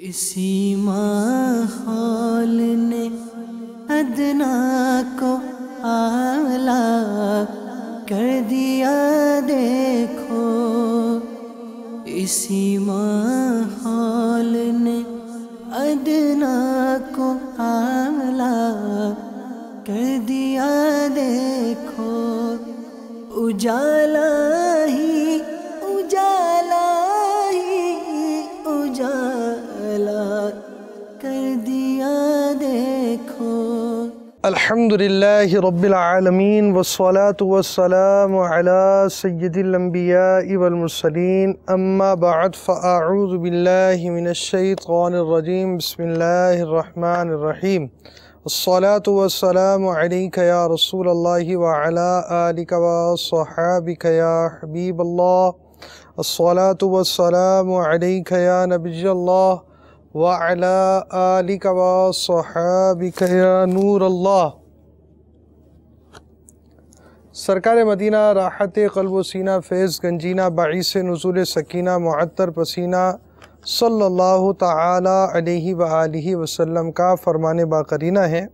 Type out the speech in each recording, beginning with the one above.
اسی ماحول نے ادنا کو اعلیٰ کر دیا دیکھو، اسی ماحول نے ادنا کو اعلیٰ کر دیا دیکھو، اجالا ہی اجالا ہی اجالا کر دیا دیکھو۔ الحمدللہ رب العالمین والصلاة والسلام علی سید الانبیاء والمرسلین، اما بعد فاعوذ باللہ من الشیطان الرجیم، بسم اللہ الرحمن الرحیم۔ الصلاة والسلام علیک یا رسول اللہ وعلی آلک وصحابک یا حبیب اللہ، الصلاة والسلام علیک یا نبی اللہ وعلی آلک وصحابک یا نور اللہ۔ سرکار مدینہ راحت قلب و سینہ فیض گنجینہ باعث نزول سکینہ معطر پسینہ صلی اللہ تعالی علیہ وآلہ وسلم کا فرمان باقرینہ ہے،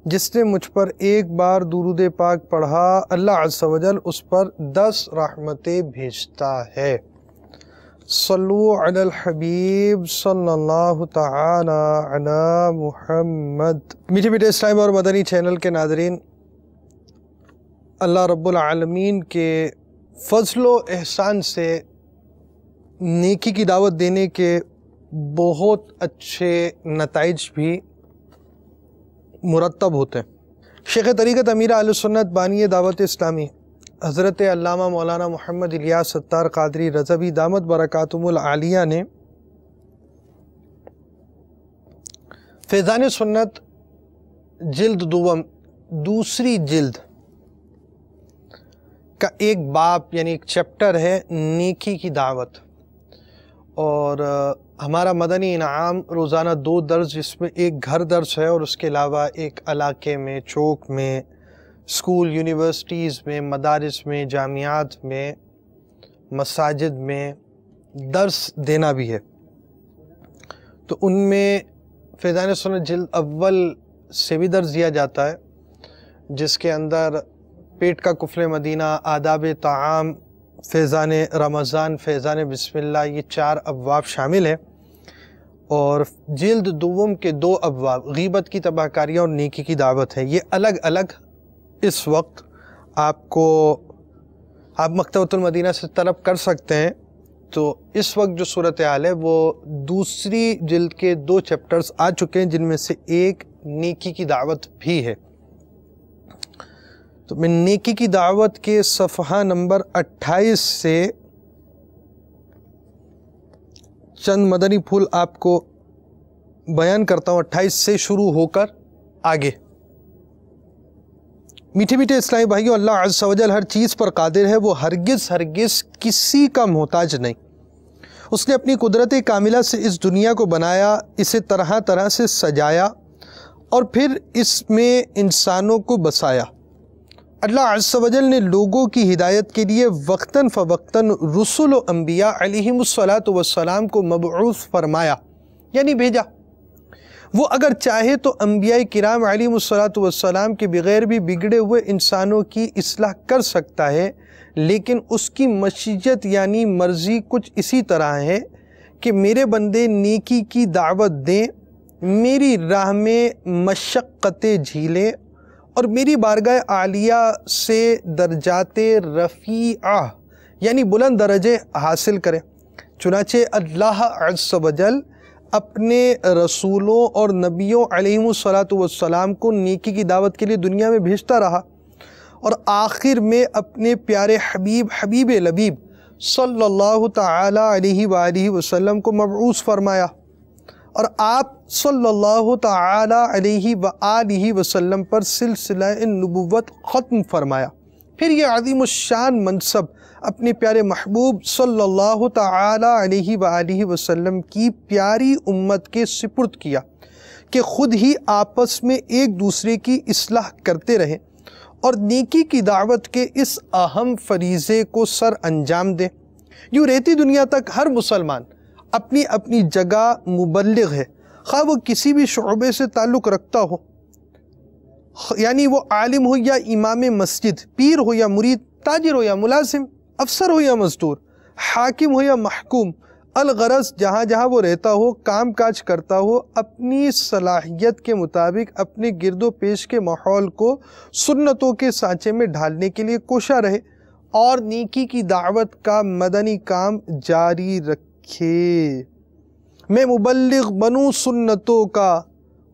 جس نے مجھ پر ایک بار درود پاک پڑھا اللہ عز و جل اس پر 10 رحمتیں بھیجتا ہے۔ صلو علی الحبیب صلی اللہ تعالی علی محمد۔ میٹھے میٹھے اسلام اور مدنی چینل کے ناظرین، اللہ رب العالمین کے فضل و احسان سے نیکی کی دعوت دینے کے بہت اچھے نتائج بھی مرتب ہوتے ہیں۔ شیخ طریقت امیر اہل سنت بانی دعوت اسلامی حضرت علامہ مولانا محمد الیاس ستار قادری رضوی دامت برکاتہم العالیہ نے فیضان سنت جلد دوم دوسری جلد کا ایک باب یعنی ایک چیپٹر ہے نیکی کی دعوت، اور ہمارا مدنی انعام روزانہ 2 درس، جس میں ایک گھر درس ہے اور اس کے علاوہ ایک علاقے میں، چوک میں، اسکول یونیورسٹیز میں، مدارس میں، جامعات میں، مساجد میں درس دینا بھی ہے۔ تو ان میں فیضان سنت جلد اول سے بھی درس دیا جاتا ہے، جس کے اندر پیٹ کا کفل مدینہ، آداب طعام، فیضان رمضان، فیضان بسم اللہ، یہ 4 ابواب شامل ہیں۔ اور جلد دوم کے 2 ابواب غیبت کی تباہ کاریاں اور نیکی کی دعوت ہے، یہ الگ الگ اس وقت آپ مکتبۃ المدینہ سے طلب کر سکتے ہیں۔ تو اس وقت جو صورتحال ہے وہ دوسری جلد کے 2 چیپٹرز آ چکے ہیں، جن میں سے ایک نیکی کی دعوت بھی ہے۔ تو میں نیکی کی دعوت کے صفحہ نمبر 28 سے چند مدنی پھول آپ کو بیان کرتا ہوں، 28 سے شروع ہو کر آگے۔ میٹھے میٹھے اسلامی بھائیو، اللہ عز و جل ہر چیز پر قادر ہے، وہ ہرگز کسی کا محتاج نہیں۔ اس نے اپنی قدرت کاملہ سے اس دنیا کو بنایا، اسے طرح طرح سے سجایا اور پھر اس میں انسانوں کو بسایا۔ اللہ عز و جل نے لوگوں کی ہدایت کے لیے وقتاً فوقتاً رسول و انبیاء علیہم السلام کو مبعوث فرمایا، یعنی بھیجا۔ وہ اگر چاہے تو انبیاء کرام علیہم السلام کے بغیر بھی بگڑے ہوئے انسانوں کی اصلاح کر سکتا ہے، لیکن اس کی مشیت یعنی مرضی کچھ اسی طرح ہے کہ میرے بندے نیکی کی دعوت دیں، میری راہ میں مشقتیں جھیلیں اور میری بارگاہ عالیہ سے درجات رفیعہ یعنی بلند درجے حاصل کریں۔ چنانچہ اللہ عز و جل اپنے رسولوں اور نبیوں علیہم السلام کو نیکی کی دعوت کے لیے دنیا میں بھیجتا رہا، اور آخر میں اپنے پیارے حبیب لبیب صلی اللہ تعالی علیہ وآلہ وسلم کو مبعوث فرمایا، اور آپ صلی اللہ تعالی علیہ وآلہ وسلم پر سلسلہ نبوت ختم فرمایا۔ پھر یہ عظیم الشان منصب اپنے پیارے محبوب صلی اللہ تعالی علیہ وآلہ وسلم کی پیاری امت کے سپرد کیا کہ خود ہی آپس میں ایک دوسرے کی اصلاح کرتے رہیں اور نیکی کی دعوت کے اس اہم فریضے کو سر انجام دیں۔ یوں رہتی دنیا تک ہر مسلمان اپنی اپنی جگہ مبلغ ہے، خواہ وہ کسی بھی شعبے سے تعلق رکھتا ہو، یعنی وہ عالم ہو یا امام مسجد، پیر ہو یا مرید، تاجر ہو یا ملازم، افسر ہو یا مزدور، حاکم ہو یا محکوم، الغرض جہاں جہاں وہ رہتا ہو، کام کاج کرتا ہو، اپنی صلاحیت کے مطابق اپنے گرد و پیش کے ماحول کو سنتوں کے سانچے میں ڈھالنے کے لیے کوشاں رہے اور نیکی کی دعوت کا مدنی کام جاری رکھے۔ میں مبلغ بنوں سنتوں کا،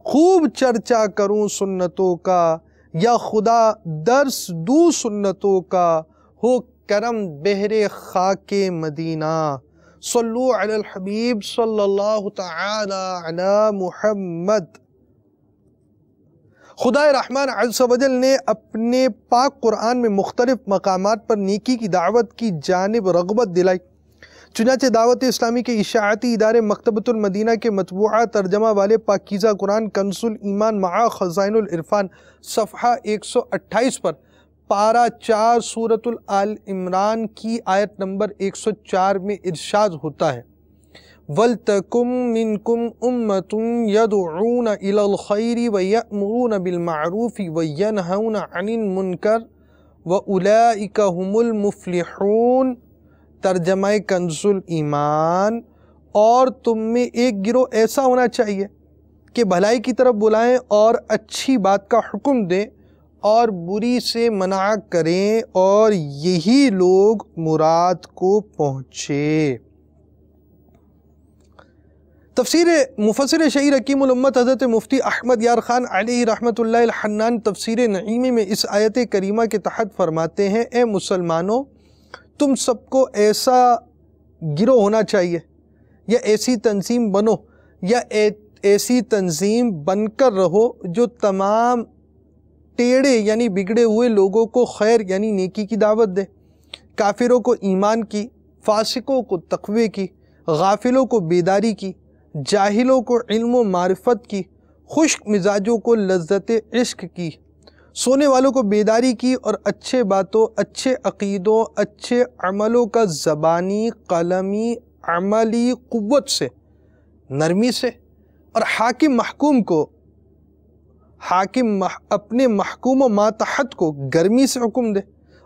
خوب چرچا کروں سنتوں کا، یا خدا درس دوں سنتوں کا، ہو کرم بہر خاک مدینہ۔ صلو علی الحبیب صلی اللہ تعالی علی محمد۔ خدا رحمان عز و جل نے اپنے پاک قرآن میں مختلف مقامات پر نیکی کی دعوت کی جانب رغبت دلائی، چنانچہ دعوت اسلامی کے اشاعتی ادارے مکتبۃ المدینہ کے مطبوعہ ترجمہ والے پاکیزہ قرآن کنز الایمان مع خزائن العرفان صفحہ 128 پر پارہ 4 سورۃ آل عمران کی آیت نمبر 104 میں ارشاد ہوتا ہے، وَلْتَكُمْ مِنْكُمْ أُمَّةٌ يَدْعُونَ إِلَى الْخَيْرِ وَيَأْمُرُونَ بِالْمَعْرُوفِ وَيَنْهَوْنَ عَنِ الْمُنْكَرِ وَأُولَئِكَ هُمُ الْمُفْلِحُونَ۔ ترجمہ کنز الایمان، اور تم میں ایک گروہ ایسا ہونا چاہیے کہ بھلائی کی طرف بلائیں اور اچھی بات کا حکم دیں اور بری سے منع کریں، اور یہی لوگ مراد کو پہنچے۔ تفسیر مفسر شہیر حکیم الامت حضرت مفتی احمد یار خان علیہ رحمۃ اللہ الحنان تفسیر نعیمی میں اس آیت کریمہ کے تحت فرماتے ہیں، اے مسلمانوں، تم سب کو ایسا گروہ ہونا چاہیے یا ایسی تنظیم بنو یا ایسی تنظیم بن کر رہو جو تمام ٹیڑے یعنی بگڑے ہوئے لوگوں کو خیر یعنی نیکی کی دعوت دے، کافروں کو ایمان کی، فاسقوں کو تقوی کی، غافلوں کو بیداری کی، جاہلوں کو علم و معرفت کی، خشک مزاجوں کو لذت عشق کی، سونے والوں کو بیداری کی، اور اچھے باتوں، اچھے عقیدوں، اچھے عملوں کا زبانی، قلمی، عملی قوت سے، نرمی سے، اور حاکم محکوم کو اپنے محکوم و ماتحت کو گرمی سے حکم دے،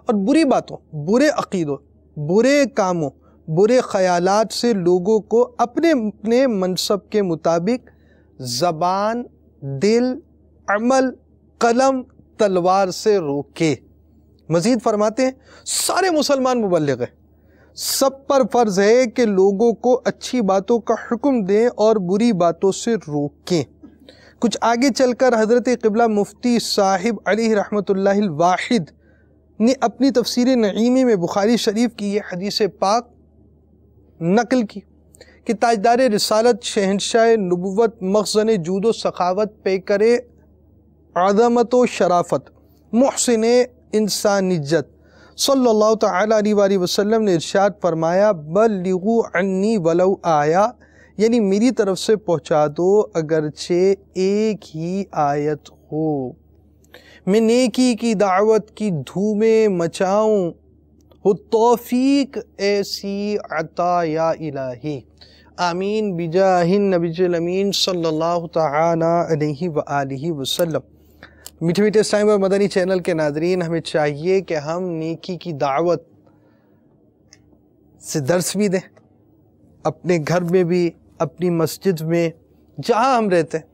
اور بری باتوں، برے عقیدوں، برے کاموں، برے خیالات سے لوگوں کو اپنے اپنے منصب کے مطابق زبان، دل، عمل، قلم، تلوار سے روکے۔ مزید فرماتے ہیں سارے مسلمان مبلغ ہیں، سب پر فرض ہے کہ لوگوں کو اچھی باتوں کا حکم دیں اور بری باتوں سے روکیں۔ کچھ آگے چل کر حضرت قبلہ مفتی صاحب علیہ رحمۃ اللہ الواحد نے اپنی تفسیر نعیمی میں بخاری شریف کی یہ حدیث پاک نقل کی کہ تاجدار رسالت، شہنشاہ نبوت، مخزن جود و سخاوت، پیکر عظمت و شرافت، محسن انسانیت صلی اللہ تعالی علیہ وآلہ وسلم نے ارشاد فرمایا، بلغوا عنی ولو آیا، یعنی میری طرف سے پہنچا دو اگرچہ ایک ہی آیت ہو۔ میں نیکی کی دعوت کی دھومیں مچاؤں، ہو توفیق ایسی عطا یا الہی، آمین بجاہ النبی الامین صلی اللہ تعالی علیہ وآلہ وسلم۔ میٹھے میٹھے اسلام اور مدنی چینل کے ناظرین، ہمیں چاہیے کہ ہم نیکی کی دعوت سے درس بھی دیں، اپنے گھر میں بھی، اپنی مسجد میں، جہاں ہم رہتے ہیں،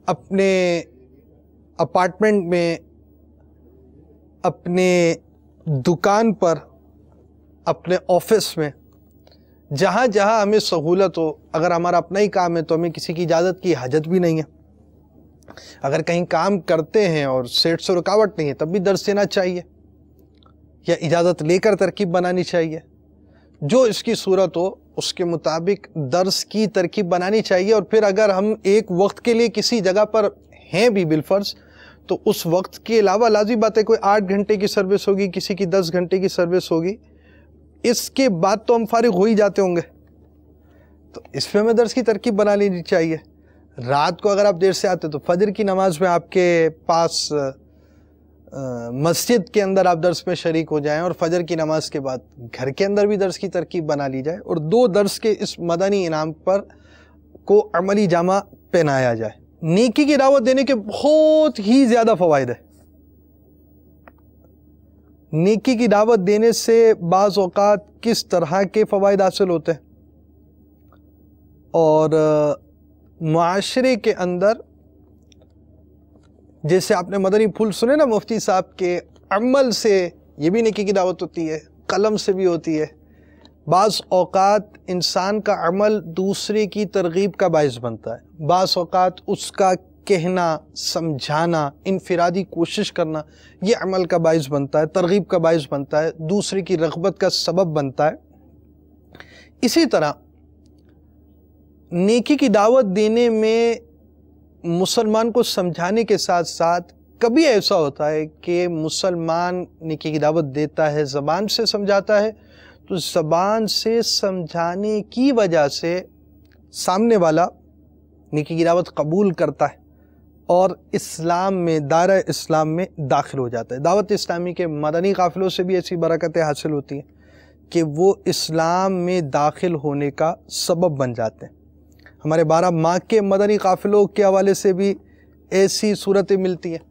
اپنے اپارٹمنٹ میں، اپنے دکان پر، اپنے آفس میں، جہاں جہاں ہمیں سہولت ہو۔ اگر ہمارا اپنا ہی کام ہے تو ہمیں کسی کی اجازت کی حاجت بھی نہیں ہے۔ اگر کہیں کام کرتے ہیں اور سیٹ سے رکاوٹ نہیں ہے تب بھی درس دینا چاہیے یا اجازت لے کر ترکیب بنانی چاہیے۔ جو اس کی صورت ہو اس کے مطابق درس کی ترکیب بنانی چاہیے، اور پھر اگر ہم ایک وقت کے لیے کسی جگہ پر ہیں بھی بالفرض تو اس وقت کے علاوہ لازمی بات ہے کوئی 8 گھنٹے کی سروس ہوگی، کسی کی 10 گھنٹے کی سروس ہوگی، اس کے بعد تو ہم فارغ ہو ہی جاتے ہوں گے، تو اس پہ ہمیں درس کی ترکیب بنا لینی چاہیے۔ رات کو اگر آپ دیر سے آتے تو فجر کی نماز میں آپ کے پاس مسجد کے اندر آپ درس میں شریک ہو جائیں اور فجر کی نماز کے بعد گھر کے اندر بھی درس کی ترکیب بنا لی جائے اور 2 درس کے اس مدنی انعام پر کو عملی جامہ پہنایا جائے۔ نیکی کی دعوت دینے کے بہت ہی زیادہ فوائد ہیں۔ نیکی کی دعوت دینے سے بعض اوقات کس طرح کے فوائد حاصل ہوتے ہیں، اور معاشرے کے اندر جیسے آپ نے مدنی پھول سنے نا مفتی صاحب کے، عمل سے یہ بھی نیکی کی دعوت ہوتی ہے، قلم سے بھی ہوتی ہے۔ بعض اوقات انسان کا عمل دوسرے کی ترغیب کا باعث بنتا ہے، بعض اوقات اس کا کہنا، سمجھانا، انفرادی کوشش کرنا یہ عمل کا باعث بنتا ہے، ترغیب کا باعث بنتا ہے، دوسرے کی رغبت کا سبب بنتا ہے۔ اسی طرح نیکی کی دعوت دینے میں مسلمان کو سمجھانے کے ساتھ ساتھ کبھی ایسا ہوتا ہے کہ مسلمان نیکی کی دعوت دیتا ہے، زبان سے سمجھاتا ہے، تو زبان سے سمجھانے کی وجہ سے سامنے والا نیکی کی دعوت قبول کرتا ہے اور اسلام میں، دائرہ اسلام میں داخل ہو جاتا ہے۔ دعوت اسلامی کے مدنی قافلوں سے بھی ایسی برکتیں حاصل ہوتی ہیں کہ وہ اسلام میں داخل ہونے کا سبب بن جاتے ہیں۔ ہمارے 12 ماہ کے مدنی قافلوں کے حوالے سے بھی ایسی صورتیں ملتی ہیں۔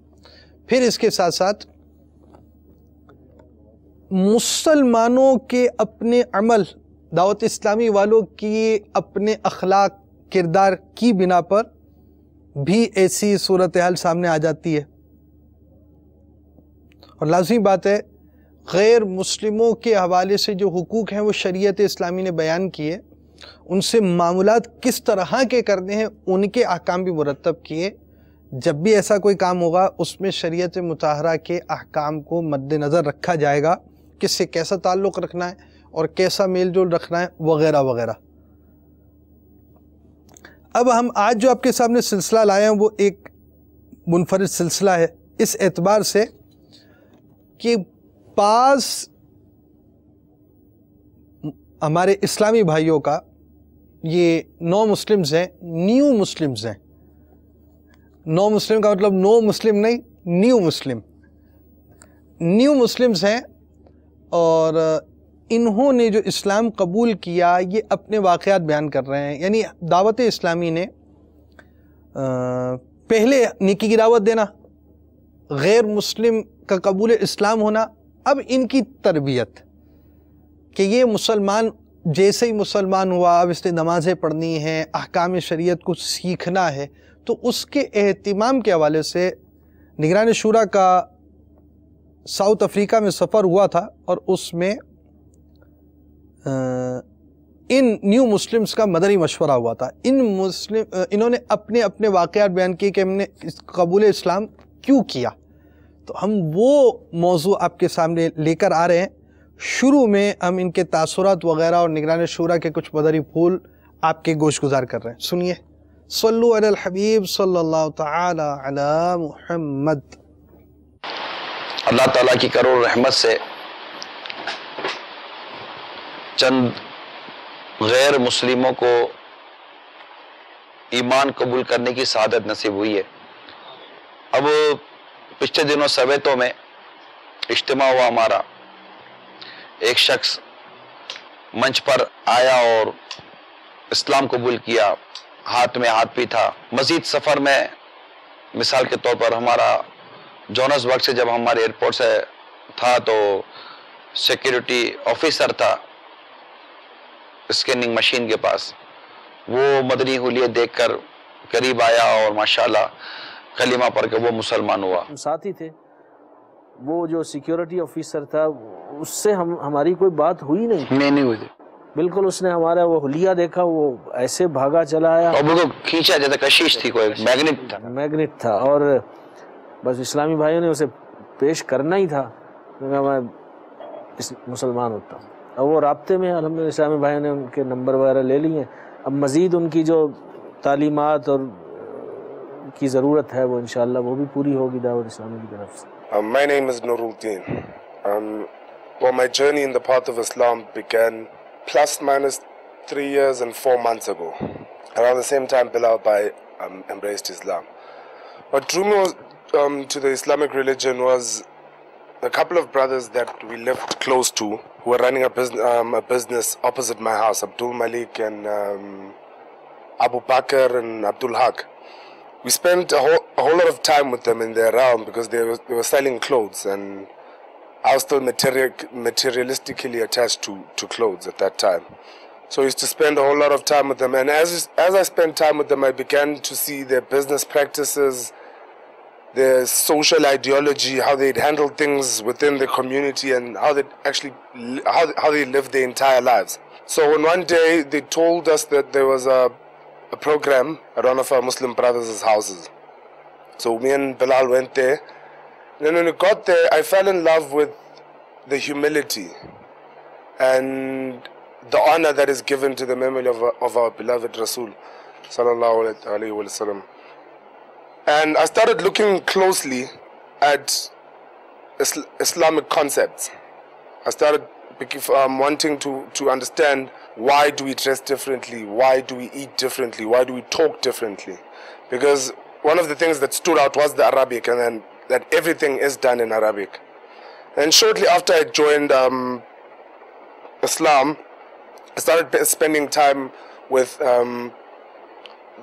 پھر اس کے ساتھ ساتھ مسلمانوں کے اپنے عمل، دعوت اسلامی والوں کی اپنے اخلاق، کردار کی بنا پر بھی ایسی صورتحال سامنے آ جاتی ہے، اور لازمی بات ہے غیر مسلموں کے حوالے سے جو حقوق ہیں وہ شریعت اسلامی نے بیان کیے، ان سے معاملات کس طرح کے کرنے ہیں ان کے احکام بھی مرتب کیے۔ جب بھی ایسا کوئی کام ہوگا اس میں شریعت مطہرہ کے احکام کو مد نظر رکھا جائے گا، کس سے کیسا تعلق رکھنا ہے اور کیسا میل جول رکھنا ہے وغیرہ وغیرہ۔ اب ہم آج جو آپ کے سامنے سلسلہ لائے ہیں وہ ایک منفرد سلسلہ ہے، اس اعتبار سے کہ بعض ہمارے اسلامی بھائیوں کا، یہ نو مسلمز ہیں، نیو مسلمز ہیں۔ نو مسلم کا مطلب نو مسلم نہیں، نیو مسلم، نیو مسلمز ہیں، اور انہوں نے جو اسلام قبول کیا یہ اپنے واقعات بیان کر رہے ہیں۔ یعنی دعوت اسلامی نے پہلے نیکی کی دعوت دینا، غیر مسلم کا قبول اسلام ہونا، اب ان کی تربیت کہ یہ مسلمان جیسے ہی مسلمان ہوا اب اس نے نمازیں پڑھنی ہیں، احکام شریعت کو سیکھنا ہے، تو اس کے اہتمام کے حوالے سے نگران شورا کا ساؤتھ افریقہ میں سفر ہوا تھا، اور اس میں ان نیو مسلمز کا مدنی مشورہ ہوا تھا۔ انہوں نے اپنے اپنے واقعات بیان کیے کہ ہم نے قبول اسلام کیوں کیا، تو ہم وہ موضوع آپ کے سامنے لے کر آ رہے ہیں۔ شروع میں ہم ان کے تاثرات وغیرہ اور نگران شورا کے کچھ مدنی پھول آپ کے گوش گزار کر رہے ہیں، سنیے۔ صلو علی الحبیب صلی اللہ تعالی علی محمد۔ اللہ تعالیٰ کی کروڑ رحمت سے چند غیر مسلموں کو ایمان قبول کرنے کی سعادت نصیب ہوئی ہے۔ اب پچھلے دنوں سویتوں میں اجتماع ہوا ہمارا، ایک شخص منچ پر آیا اور اسلام قبول کیا، ہاتھ میں ہاتھ بھی تھا۔ مزید سفر میں مثال کے طور پر ہمارا جونسبرگ سے جب ہمارے ایئرپورٹ سے تھا تو سیکیورٹی آفیسر تھا اسکیننگ مشین کے پاس، وہ مدنی حلیت دیکھ کر قریب آیا اور ماشاءاللہ کلمہ پڑھ کے وہ مسلمان ہوا۔ ہم ساتھی تھے، وہ جو سیکیورٹی آفیسر تھا اس سے ہماری کوئی بات ہوئی نہیں ہوئی تھی بالکل۔ اس نے ہمارا وہ حلیہ دیکھا، وہ ایسے بھاگا چلا آیا، اور بالکل کھینچا جیسے کشش تھی، کوئی میگنیٹ تھا، اور بس اسلامی بھائیوں نے اسے پیش کرنا ہی تھا، میں مسلمان ہوتا ہوں۔ اب وہ رابطے میں الحمدللہ اسلامی بھائیوں نے ان کے نمبر وغیرہ لے لیے ہیں، اب مزید ان کی جو تعلیمات اور کی ضرورت ہے وہ انشاءاللہ وہ بھی پوری ہوگی دعوت اسلامی کی طرف سے۔ My name is Nuruddin. Well, my journey in the path of Islam began plus minus 3 years and 4 months ago. Around the same time Bilal Bhai embraced Islam. What drew me to the Islamic religion was a couple of brothers that we lived close to who were running a business opposite my house, Abdul Malik and Abu Bakr and Abdul Haq. We spent a whole lot of time with them in their realm because they were selling clothes, and I was still materialistically attached to clothes at that time. So I used to spend a whole lot of time with them, and as I spent time with them, I began to see their business practices, their social ideology, how they'd handle things within the community, and how they actually how they lived their entire lives. So when one day they told us that there was a program at one of our Muslim brothers' houses. So me and Bilal went there. And then when we got there, I fell in love with the humility and the honor that is given to the memory of our beloved Rasul sallallahu alaihi wasallam. And I started looking closely at Islamic concepts. I started wanting to understand, why do we dress differently? Why do we eat differently? Why do we talk differently? Because one of the things that stood out was the Arabic, and then that everything is done in Arabic. And shortly after I joined Islam, I started spending time with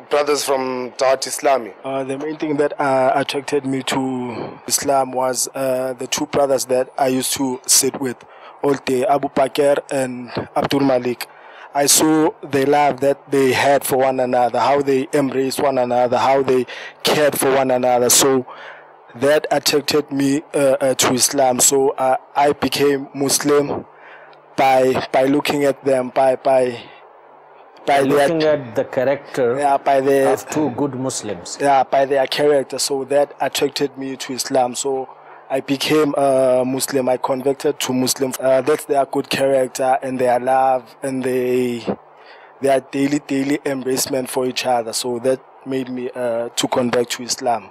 brothers from Dawat Islami. The main thing that attracted me to Islam was the two brothers that I used to sit with all day, Abu Bakr and Abdul Malik. I saw the love that they had for one another, how they embraced one another, how they cared for one another. So that attracted me to Islam. So I became Muslim by looking at them, by looking at the character of two good Muslims. Yeah, by their character. So that attracted me to Islam. So I became a Muslim. I converted to Muslim. That's their good character and their love and their daily embracement for each other. So that made me to convert to Islam.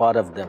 part of them.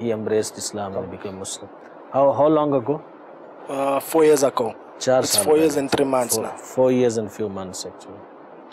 he embraced Islam and became Muslim. How long ago? 4 years ago. 4 It's 4 years and 3 months now. 4 years and few months actually.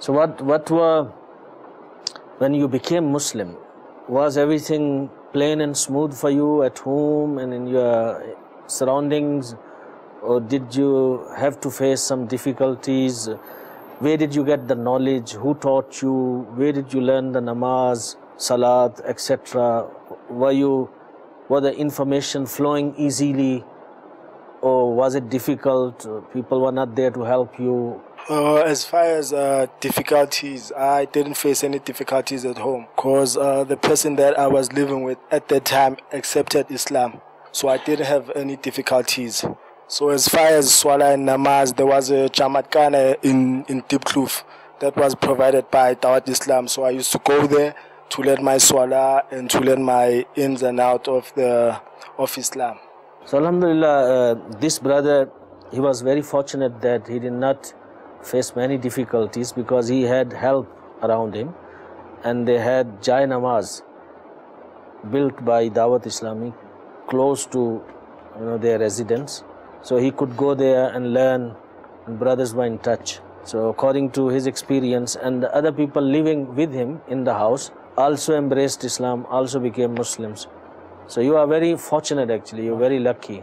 So what were, when you became Muslim, was everything plain and smooth for you at home and in your surroundings, or did you have to face some difficulties? Where did you get the knowledge? Who taught you? Where did you learn the namaz, salat, etc.? Were the information flowing easily, or was it difficult? People were not there to help you? As far as difficulties, I didn't face any difficulties at home because the person that I was living with at that time accepted Islam. So I didn't have any difficulties. So as far as Swala and Namaz, there was a Jamaat Khana in Diepkloof that was provided by Dawat Islam. So I used to go there to learn my Swala and to learn my ins and out of Islam. So Alhamdulillah, this brother, he was very fortunate that he did not face many difficulties because he had help around him, and they had Jai Namaz built by Dawat Islami close to their residence. So he could go there and learn, and brothers were in touch. So according to his experience, and the other people living with him in the house also embraced Islam, also became Muslims. So you are very fortunate actually, you're very lucky.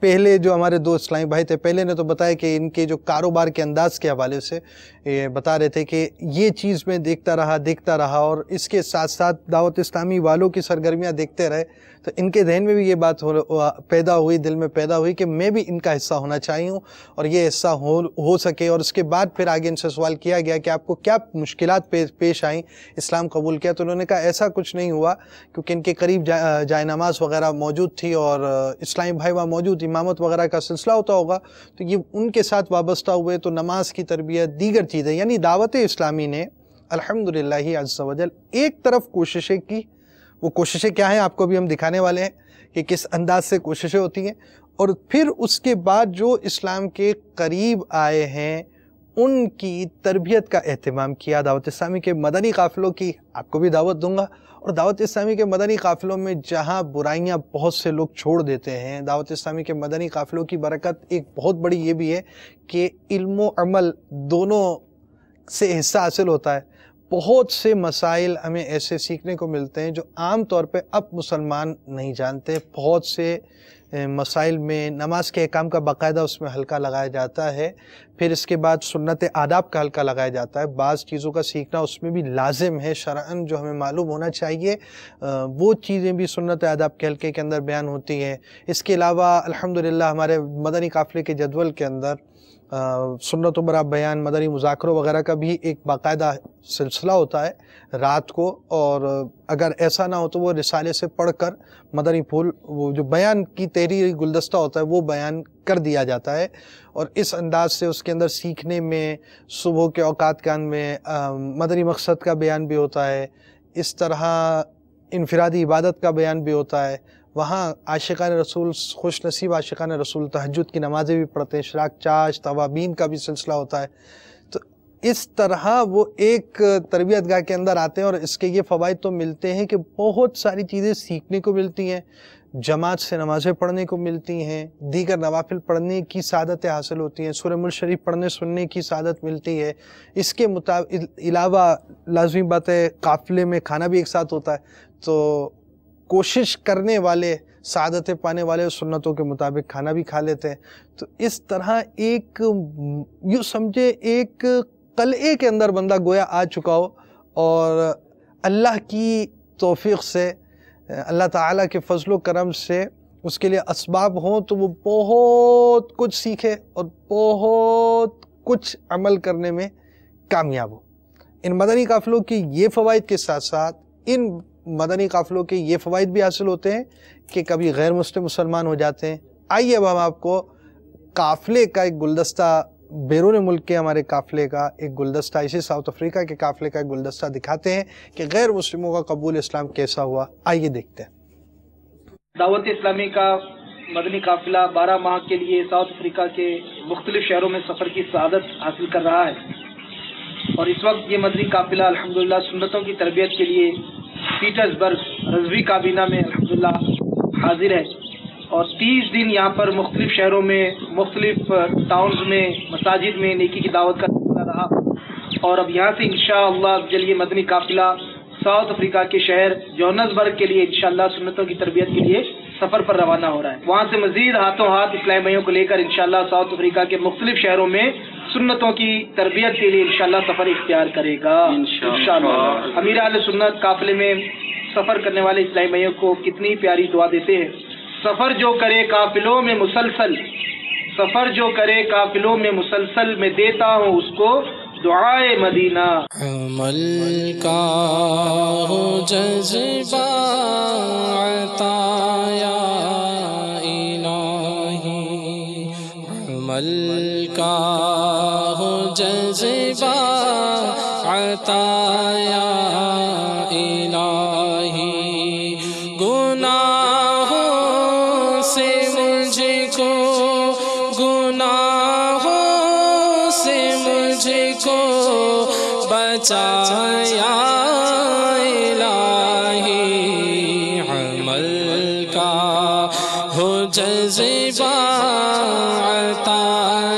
پہلے جو ہمارے دو اسلامی بھائی تھے، پہلے نے تو بتایا کہ ان کے جو کاروبار کے انداز کے حوالے سے بتا رہے تھے کہ یہ چیز میں دیکھتا رہا اور اس کے ساتھ ساتھ دعوت اسلامی والوں کی سرگرمیاں دیکھتے رہے، تو ان کے ذہن میں بھی یہ بات پیدا ہوئی، دل میں پیدا ہوئی کہ میں بھی ان کا حصہ ہونا چاہیے ہوں اور یہ حصہ ہو سکے۔ اور اس کے بعد پھر آگے ان سے سوال کیا گیا کہ آپ کو کیا مشکلات پیش آئیں اسلام قبول کیا، تو انہوں نے کہا ایسا کچھ نہیں ہوا، کیونکہ ان کے قریب جائے نماز وغیرہ موجود تھی اور اسلامی بھائی وہاں موجود، امامت وغیرہ کا سلسلہ ہوتا ہوگا، تو یہ ان کے ساتھ وابستہ ہوئے، تو نماز کی تربیت، دیگر چیزیں، یعنی دعوت اسلامی نے الحمدللہ عز و جل ایک طرف کوششیں کی۔ وہ کوششیں کیا ہیں آپ کو بھی ہم دکھانے والے ہیں کہ کس انداز سے کوششیں ہوتی ہیں، اور پھر اس کے بعد جو اسلام کے قریب آئے ہیں ان کی تربیت کا اہتمام کیا۔ دعوت اسلامی کے مدنی قافلوں کی آپ کو بھی دعوت دوں گا، اور دعوت اسلامی کے مدنی قافلوں میں جہاں برائیاں بہت سے لوگ چھوڑ دیتے ہیں، دعوت اسلامی کے مدنی قافلوں کی برکت ایک بہت بڑی یہ بھی ہے کہ علم و عمل دونوں سے حصہ حاصل ہوتا ہے۔ بہت سے مسائل ہمیں ایسے سیکھنے کو ملتے ہیں جو عام طور پہ اب مسلمان نہیں جانتے۔ بہت سے مسائل میں نماز کے احکام کا باقاعدہ اس میں حلقہ لگایا جاتا ہے، پھر اس کے بعد سنت آداب کا حلقہ لگایا جاتا ہے۔ بعض چیزوں کا سیکھنا اس میں بھی لازم ہے شرعاً، جو ہمیں معلوم ہونا چاہیے وہ چیزیں بھی سنت آداب کے حلقے کے اندر بیان ہوتی ہیں۔ اس کے علاوہ الحمدللہ ہمارے مدنی قافلے کے جدول کے اندر سنت و برا بیان، مدنی مذاکروں وغیرہ کا بھی ایک باقاعدہ سلسلہ ہوتا ہے رات کو، اور اگر ایسا نہ ہو تو وہ رسالے سے پڑھ کر مدنی پھول، وہ جو بیان کی تحریری گلدستہ ہوتا ہے وہ بیان کر دیا جاتا ہے، اور اس انداز سے اس کے اندر سیکھنے میں صبح کے اوقات کان میں مدنی مقصد کا بیان بھی ہوتا ہے، اس طرح انفرادی عبادت کا بیان بھی ہوتا ہے۔ وہاں عاشقان رسول، خوش نصیب عاشقان رسول تہجد کی نمازیں بھی پڑھتے ہیں، اشراق چاش، توابین کا بھی سلسلہ ہوتا ہے۔ تو اس طرح وہ ایک تربیت گاہ کے اندر آتے ہیں، اور اس کے یہ فوائد تو ملتے ہیں کہ بہت ساری چیزیں سیکھنے کو ملتی ہیں، جماعت سے نمازیں پڑھنے کو ملتی ہیں، دیگر نوافل پڑھنے کی سعادتیں حاصل ہوتی ہیں، سورہ ملک شریف پڑھنے سننے کی سعادت ملتی ہے۔ اس کے علاوہ لازمی بات ہے قافلے میں کھانا بھی ایک ساتھ ہوتا ہے، تو کوشش کرنے والے، سعادتیں پانے والے سنتوں کے مطابق کھانا بھی کھا لیتے ہیں۔ تو اس طرح ایک یوں سمجھے ایک قلعے کے اندر بندہ گویا آ چکا ہو، اور اللہ کی توفیق سے، اللہ تعالیٰ کے فضل و کرم سے اس کے لیے اسباب ہوں تو وہ بہت کچھ سیکھے اور بہت کچھ عمل کرنے میں کامیاب ہو۔ ان مدنی قافلوں کی یہ فوائد کے ساتھ ساتھ ان مدنی قافلوں کے یہ فوائد بھی حاصل ہوتے ہیں کہ کبھی غیر مسلم مسلمان ہو جاتے ہیں۔ آئیے اب ہم آپ کو قافلے کا ایک گلدستہ، بیرون ملک کے ہمارے قافلے کا ایک گلدستہ، اسی ساؤتھ افریقہ کے قافلے کا ایک گلدستہ دکھاتے ہیں کہ غیر مسلموں کا قبول اسلام کیسا ہوا۔ آئیے دیکھتے ہیں۔ دعوت اسلامی کا مدنی قافلہ 12 ماہ کے لیے ساؤتھ افریقہ کے مختلف شہروں میں سفر کی سعادت حاصل کر رہا ہے، اور اس وقت یہ مدنی قافلہ الحمدللہ سنتوں کی تربیت کے لیے پیٹرز برگ رضوی کابینہ میں الحمدللہ حاضر ہے، اور 30 دن یہاں پر مختلف شہروں میں، مختلف ٹاؤنز میں، مساجد میں نیکی کی دعوت کا سلسلہ رہا، اور اب یہاں سے انشاءاللہ یہ مدنی قافلہ ساؤتھ افریقہ کے شہر جوہانسبرگ کے لیے انشاءاللہ سنتوں کی تربیت کے لیے سفر پر روانہ ہو رہا ہے۔ وہاں سے مزید ہاتھوں ہاتھ اسلامی بھائیوں کو لے کر انشاءاللہ ساؤتھ افریقہ کے مختلف شہروں میں سنتوں کی تربیت کے لیے انشاءاللہ سفر اختیار کرے گا انشاءاللہ۔ امیر اہل سنت قافلے میں سفر کرنے والے اسلامی بھائیوں کو کتنی پیاری دعا دیتے ہیں: سفر جو کرے قافلوں میں مسلسل، سفر جو کرے قافلوں میں مسلسل، میں دیتا ہوں اس کو دعائے مدینہ۔ عمل کا ہو جذبہ عطا یا الہی، عمل کا ہو جذبہ عطا یا الہی، گناہوں سے مجھ کو، گناہوں سے مجھ کو بچایا الہی، عمل کا ہو جذبہ عطا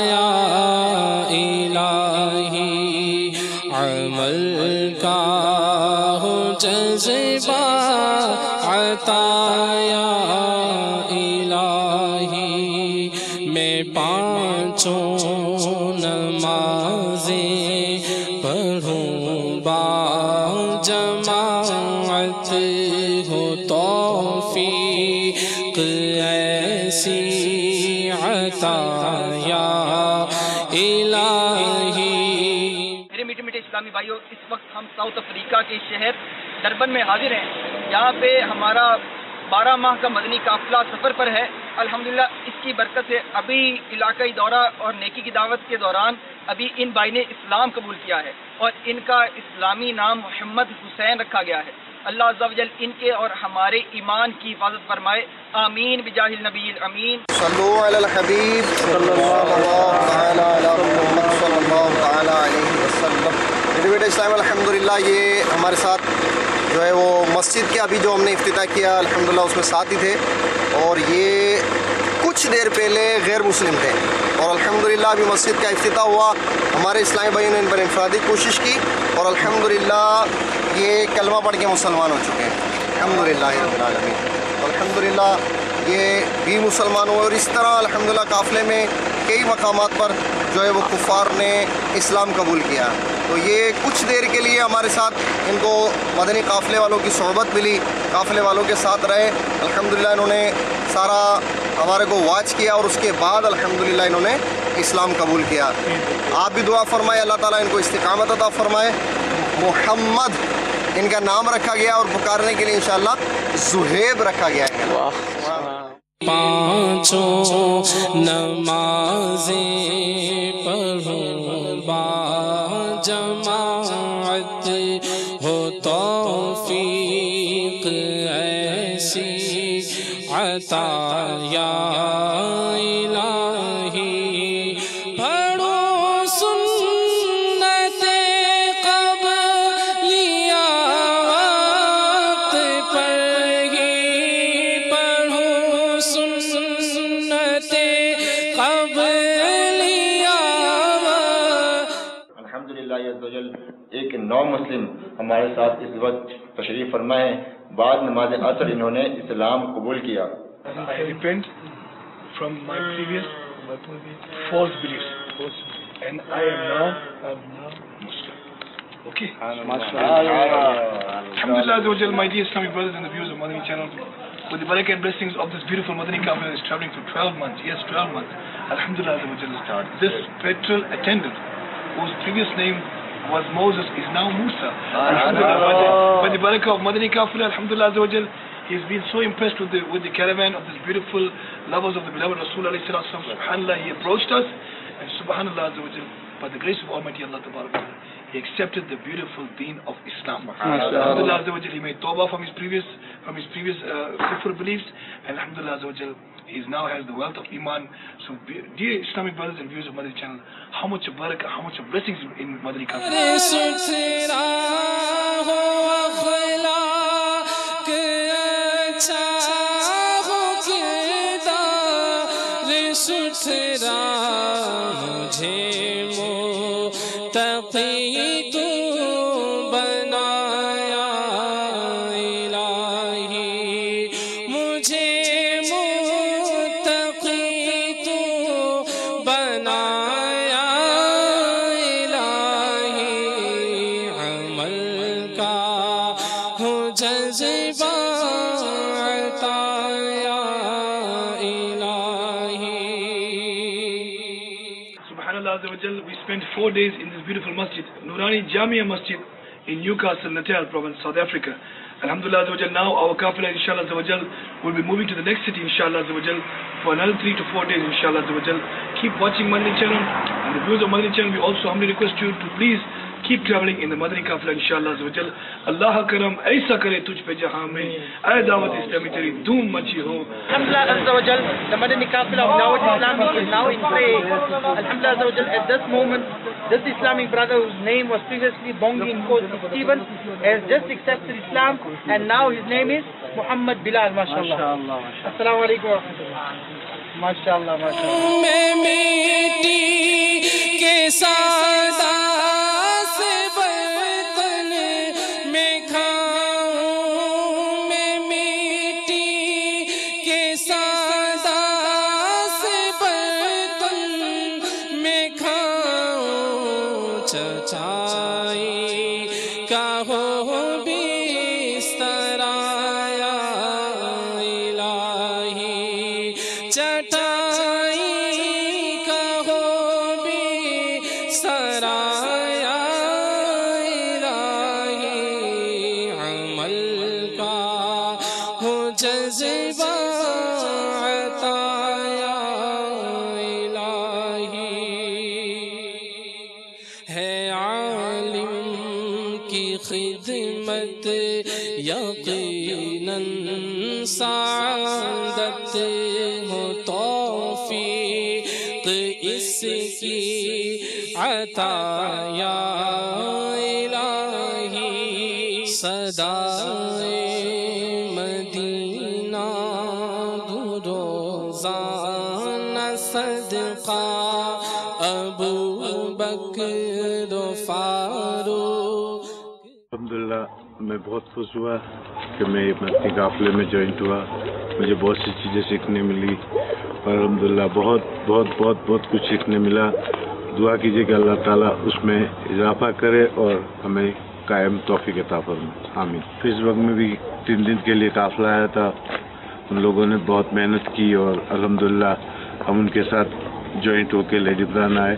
یا الہی، عمل کا ہو جذبہ عطا یا الہی۔ جماعت ہو توفیق ایسی عطا یا الہی. میرے میٹھے میٹھے اسلامی بھائیوں، اس وقت ہم ساؤتھ افریقہ کے شہر ڈربن میں حاضر ہیں. یہاں پہ ہمارا 12 ماہ کا مدنی قافلہ سفر پر ہے. الحمدللہ اس کی برکت سے ابھی علاقائی دورہ اور نیکی کی دعوت کے دوران ابھی ان بھائی نے اسلام قبول کیا ہے اور ان کا اسلامی نام محمد حسین رکھا گیا ہے. اللہ عز و جل ان کے اور ہمارے ایمان کی حفاظت فرمائے. آمین بجاہ النبی الامین. صلو علی الحبیب صلی اللہ تعالی علی محمد صلی اللہ تعالی علیہ وسلم. میرے بیٹے اسلام الحمدللہ یہ ہمارے ساتھ جو ہے وہ مسجد کے ابھی جو ہم نے افتتاح کیا الحمدللہ اس میں ساتھ ہی تھے، اور یہ کچھ دیر پہلے غیر مسلم تھے، اور الحمدللہ ابھی مسجد کا افتتاح ہوا. ہمارے اسلامی بھائیوں نے ان پر انفرادی کوشش کی اور الحمدللہ یہ کلمہ پڑھ کے مسلمان ہو چکے ہیں الحمدللہ رب العالمین. الحمدللہ یہ بھی مسلمان ہوئے، اور اس طرح الحمدللہ قافلے میں کئی مقامات پر جو ہے وہ کفار نے اسلام قبول کیا. تو یہ کچھ دیر کے لیے ہمارے ساتھ ان کو مدنی قافلے والوں کی صحبت ملی، قافلے والوں کے ساتھ رہے. الحمدللہ انہوں نے سارا ہمارے کو واچ کیا اور اس کے بعد الحمدللہ انہوں نے اسلام قبول کیا. آپ بھی دعا فرمائے اللہ تعالیٰ ان کو استقامت عطا فرمائے. محمد ان کا نام رکھا گیا اور پکارنے کے لیے انشاءاللہ زہیب رکھا گیا ہے. پانچوں نمازیں پڑھوں با جماعت ہو توفیق ایسی عطا یا الہی. پڑھو سنت قبلیہ وقت پر ہی، پڑھو سنت قبلیہ. الحمدللہ عز و جل ایک نو مسلم ہمارے ساتھ اس وقت تشریف فرما ہے. بعد نماز عصر انہوں نے اسلام قبول کیا. I repent from my previous false beliefs, and I am now Muslim. Okay. Alhamdulillah, my dear Islamic brothers and the viewers of Madani channel, with the barakah and blessings of this beautiful Madani Qafila that is traveling for 12 months. Yes, 12 months. Alhamdulillah, this petrol attendant whose previous name was Moses is now Musa. Alhamdulillah. By the barakah of Madani Qafila, alhamdulillah, he's been so impressed with the caravan of this beautiful lovers of the beloved Rasul alayhi salatu wasalam. Subhanallah, he approached us, and subhanallah, by the grace of Almighty Allah Tabaraka, he accepted the beautiful deen of Islam. Alhamdulillah, he made tawbah from his previous kufr beliefs, and alhamdulillah, he now has the wealth of iman. So dear Islamic brothers and viewers of Madani channel, how much of barakah, how much of blessings in Madani Qafila. مجھے متقی تو بنایا الہی، مجھے متقی تو بنایا الہی. عمل کا ہو جذبہ عطا یا We spent 4 days in this beautiful masjid, Nurani Jamia Masjid in Newcastle, Natal province, South Africa. Alhamdulillah, now our qafila inshallah will be moving to the next city inshallah for another 3 to 4 days inshallah. Keep watching Madani channel, and the viewers of Madani channel, we also humbly request you to please keep traveling in the Madani qafila inshallah. Allah karam aisa kare tujh pe jahan mein, ay dawat islami teri doom machi ho. Alhamdulillah, the Madani Qafila of Dawat Islami is now in play. Alhamdulillah, at this moment, this Islamic brother whose name was previously Bongi in Coast Stephen has just accepted Islam, and now his name is Muhammad Bilal, mashallah. Assalamu alaikum wa rahmatullah. Mashallah, mashallah. میں میٹی کے سادہ سے برتن میں کھاؤں، میں میٹی کے سادہ سے برتن میں کھاؤں، چچائی کا ہو جذبہ عطا یا الہی، ہے عالم کی خدمت یقیناً سعادت، ہو توفیق اس کی عطا یا الہی، صدائے مدینہ دو روزانہ صدقہ ابو بکر و فاروق۔ الحمدللہ میں بہت خوش ہوا کہ میں مدنی قافلے میں جوائنٹ ہوا، مجھے بہت سی چیزیں سیکھنے ملی اور الحمدللہ بہت بہت بہت بہت کچھ سیکھنے ملا۔ دعا کیجیے کہ اللہ تعالیٰ اس میں اضافہ کرے اور ہمیں قائم توفیق عطا فرمائے، آمین۔ اس وقت میں بھی 3 دن کے لیے قافلہ آیا تھا، ان لوگوں نے بہت محنت کی اور الحمدللہ ہم ان کے ساتھ جوائنٹ ہو کے لیڈی بران آئے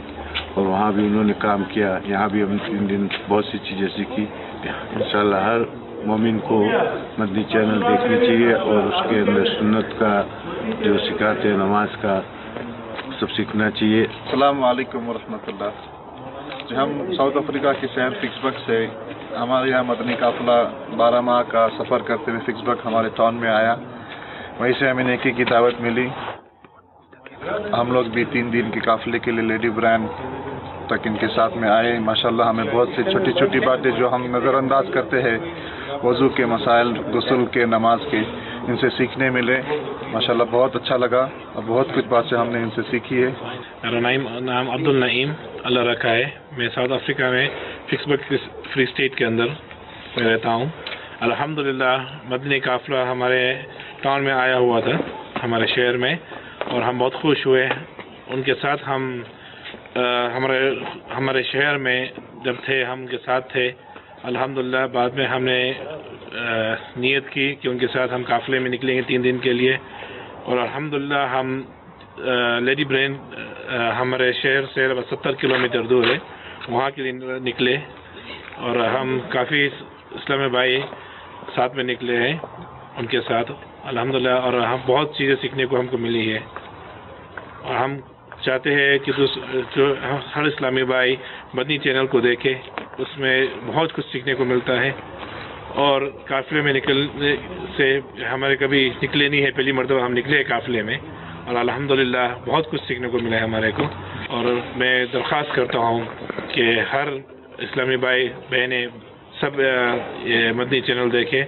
اور وہاں بھی انہوں نے کام کیا، یہاں بھی ہم 3 دن بہت سی چیزیں سیکھی۔ انشاءاللہ ہر مومن کو مدنی چینل دیکھنی چاہیے اور اس کے اندر سنت کا جو سکھاتے ہیں، نماز کا سب سیکھنا چاہیے۔ السلام علیکم ورحمۃ اللہ۔ ہم ساؤتھ افریقہ کے شہر فکسبرگ سے، ہمارے یہاں مدنی قافلہ 12 ماہ کا سفر کرتے ہوئے فکسبرگ ہمارے ٹاؤن میں آیا، وہیں سے ہمیں نیکی کی دعوت ملی۔ ہم لوگ بھی 3 دن کے قافلے کے لیے لیڈی بران تک ان کے ساتھ میں آئے۔ ماشاءاللہ ہمیں بہت سی چھوٹی چھوٹی باتیں جو ہم نظر انداز کرتے ہیں، وضو کے مسائل، غسل کے، نماز کے، ان سے سیکھنے ملے۔ ماشاءاللہ بہت اچھا لگا اور بہت کچھ باتیں ہم نے ان سے سیکھی ہے۔ میرا نام عبدالنعیم اللہ رکھا ہے، میں ساؤتھ افریقہ میں فکسبرگ فری اسٹیٹ کے اندر میں رہتا ہوں۔ الحمدللہ مدنی قافلہ ہمارے ٹاؤن میں آیا ہوا تھا، ہمارے شہر میں، اور ہم بہت خوش ہوئے ان کے ساتھ۔ ہم ہمارے شہر میں جب تھے، ہم ان کے ساتھ تھے۔ الحمدللہ بعد میں ہم نے نیت کی کہ ان کے ساتھ ہم قافلے میں نکلیں گے 3 دن کے لیے، اور الحمدللہ ہم لیڈی برین ہمارے شہر سے 70 کلومیٹر دور ہے، وہاں کے لیے نکلے، اور ہم کافی اسلامی بھائی ساتھ میں نکلے ہیں ان کے ساتھ الحمدللہ، اور ہم بہت چیزیں سیکھنے کو ہم کو ملی ہے، اور ہم چاہتے ہیں کہ جو ہر اسلامی بھائی مدنی چینل کو دیکھے، اس میں بہت کچھ سیکھنے کو ملتا ہے۔ اور قافلے میں نکلنے سے ہمارے کبھی نکلے نہیں ہے، پہلی مرتبہ ہم نکلے قافلے میں، اور الحمدللہ بہت کچھ سیکھنے کو ملا ہے ہمارے کو۔ اور میں درخواست کرتا ہوں کہ ہر اسلامی بھائی بہنیں سب یہ مدنی چینل دیکھیں۔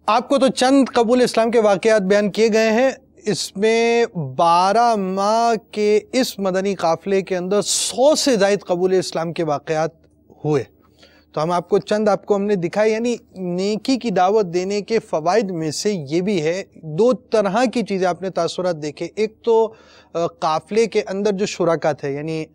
آپ کو تو چند قبول اسلام کے واقعات بیان کیے گئے ہیں، اس میں 12 ماہ کے اس مدنی قافلے کے اندر 100 سے زائد قبول اسلام کے واقعات ہوئے، تو ہم آپ کو ہم نے دکھائی۔ یعنی نیکی کی دعوت دینے کے فوائد میں سے یہ بھی ہے، 2 طرح کی چیزیں آپ نے تاثرات دیکھے۔ ایک تو قافلے کے اندر جو شرکا تھے، یعنی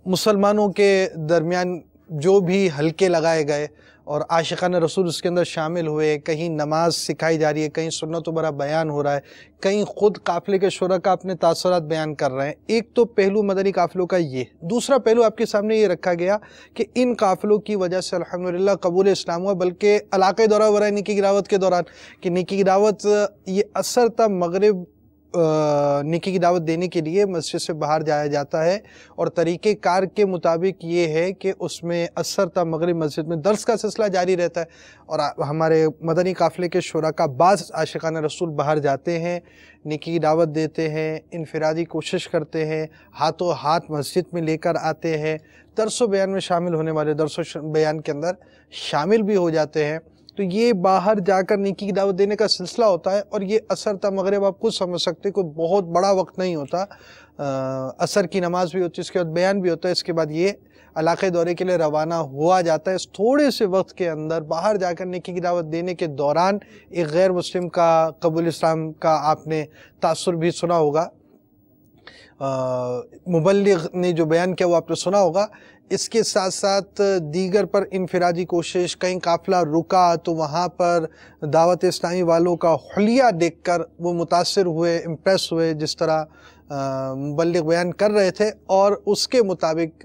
مسلمانوں کے درمیان جو بھی حلقے لگائے گئے اور عاشقان رسول اس کے اندر شامل ہوئے، کہیں نماز سکھائی جا رہی ہے، کہیں سنت و برا بیان ہو رہا ہے، کہیں خود قافلے کے شرکا اپنے تاثرات بیان کر رہے ہیں۔ ایک تو پہلو مدنی قافلوں کا یہ، دوسرا پہلو آپ کے سامنے یہ رکھا گیا کہ ان قافلوں کی وجہ سے الحمدللہ قبول اسلام ہوا، بلکہ علاقے دورہ ہو رہا ہے نیکی کی دعوت کے دوران، کہ نیکی کی دعوت یہ اثر تا مغرب نیکی کی دعوت دینے کے لیے مسجد سے باہر جایا جاتا ہے، اور طریقہ کار کے مطابق یہ ہے کہ اس میں اثر تا مغرب مسجد میں درس کا سلسلہ جاری رہتا ہے، اور ہمارے مدنی قافلے کے شرکا بعض عاشقان رسول باہر جاتے ہیں، نیکی کی دعوت دیتے ہیں، انفرادی کوشش کرتے ہیں، ہاتھوں ہاتھ مسجد میں لے کر آتے ہیں، درس و بیان میں شامل ہونے والے درس و بیان کے اندر شامل بھی ہو جاتے ہیں۔ تو یہ باہر جا کر نیکی کی دعوت دینے کا سلسلہ ہوتا ہے، اور یہ اثر تا مغرب آپ خود سمجھ سکتے، کوئی بہت بڑا وقت نہیں ہوتا، اثر کی نماز بھی ہوتی ہے، اس کے بعد بیان بھی ہوتا ہے، اس کے بعد یہ علاقے دورے کے لیے روانہ ہوا جاتا ہے۔ اس تھوڑے سے وقت کے اندر باہر جا کر نیکی کی دعوت دینے کے دوران ایک غیر مسلم کا قبول اسلام کا آپ نے تاثر بھی سنا ہوگا، مبلغ نے جو بیان کیا وہ آپ نے سنا ہوگا۔ اس کے ساتھ ساتھ دیگر پر انفرادی کوشش، کہیں قافلہ رکا تو وہاں پر دعوت اسلامی والوں کا حلیہ دیکھ کر وہ متاثر ہوئے، امپریس ہوئے، جس طرح مبلغ بیان کر رہے تھے، اور اس کے مطابق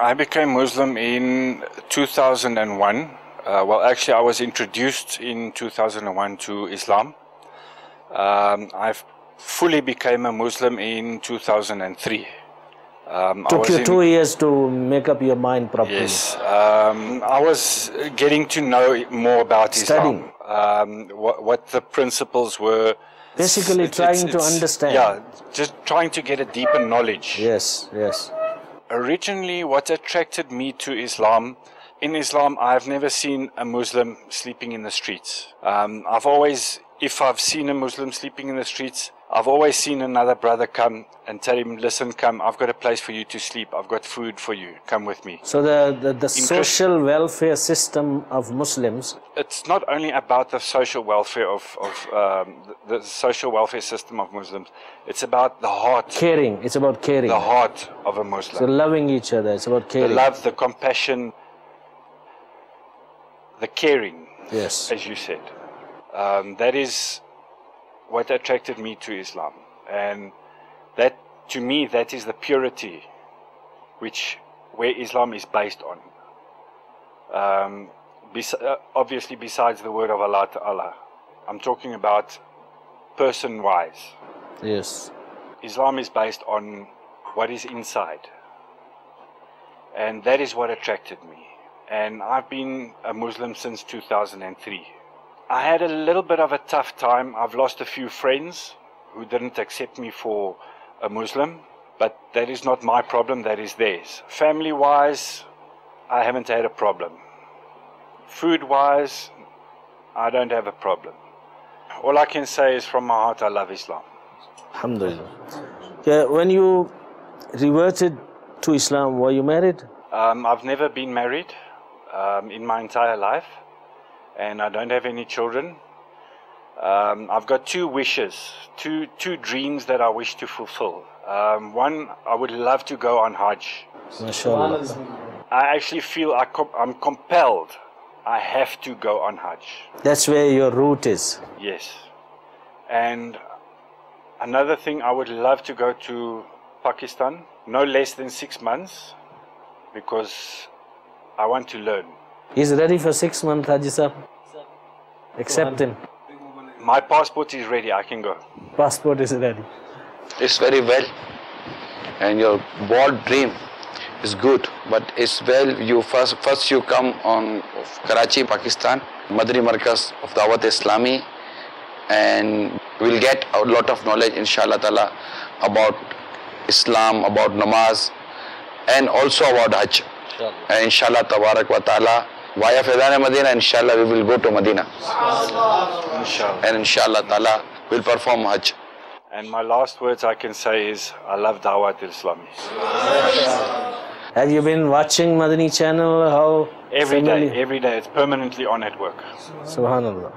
I became Muslim in 2001. Well, actually, I was introduced in 2001 to Islam. I fully became a Muslim in 2003. Took you 2 years to make up your mind properly. Yes. I was getting to know more about Studying. Islam, what the principles were. Basically trying to understand. Yeah, just trying to get a deeper knowledge. Yes, yes. Originally, what attracted me to Islam, in Islam, I've never seen a Muslim sleeping in the streets. I've always, if I've seen a Muslim sleeping in the streets, I've always seen another brother come and tell him, listen, come, I've got a place for you to sleep. I've got food for you. Come with me. So the social welfare system of Muslims. It's not only about the social welfare of the social welfare system of Muslims. It's about the heart. Caring. It's about caring. The heart of a Muslim. So loving each other. It's about caring. The love, the compassion, the caring. Yes. As you said. That is what attracted me to Islam, and that, to me, that is the purity where Islam is based on. Obviously, besides the word of Allah Ta'ala, I'm talking about person-wise. Yes. Islam is based on what is inside, and that is what attracted me. And I've been a Muslim since 2003. I had a little bit of a tough time. I've lost a few friends who didn't accept me for a Muslim, but that is not my problem, that is theirs. Family-wise, I haven't had a problem. Food-wise, I don't have a problem. All I can say is from my heart, I love Islam. Alhamdulillah. Yeah, when you reverted to Islam, were you married? I've never been married in my entire life. And I don't have any children. I've got 2 wishes, two dreams that I wish to fulfill. One, I would love to go on Hajj. MashaAllah. I actually feel I'm compelled. I have to go on Hajj. That's where your root is. Yes. And another thing, I would love to go to Pakistan, no less than 6 months, because I want to learn. He's ready for 6 months, Haji Sahib. Accept him. My passport is ready, I can go. Passport is ready. It's very well. And your bold dream is good, but it's well, you first you come on Karachi, Pakistan, Madri Markaz of Dawat Islami, and we'll get a lot of knowledge, inshallah ta'ala, about Islam, about namaz, and also about Hajj. And inshallah tabarak wa ta'ala, via Faidan Medina, inshallah we will go to Medina. Inshallah. And inshallah ta'ala will perform Hajj. And my last words I can say is, I love Dawat Islami. Have you been watching Madani channel? How Every day, it's permanently on at work. Subhanallah,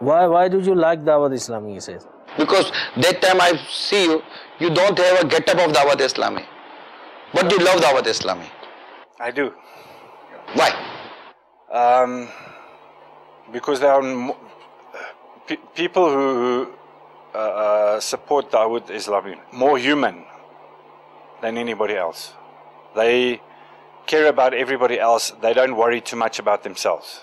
Why do you like Dawat Islami? He says. Because that time I see you don't have a get-up of Dawat Islami. But you love Dawat Islami. I do. Why? Because there are people who support Dawat Islami more human than anybody else. They care about everybody else. They don't worry too much about themselves.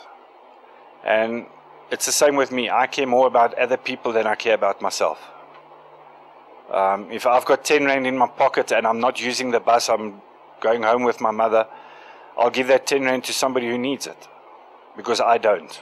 And it's the same with me. I care more about other people than I care about myself. If I've got 10 rand in my pocket and I'm not using the bus, I'm going home with my mother, I'll give that 10 rand to somebody who needs it. Because I don't.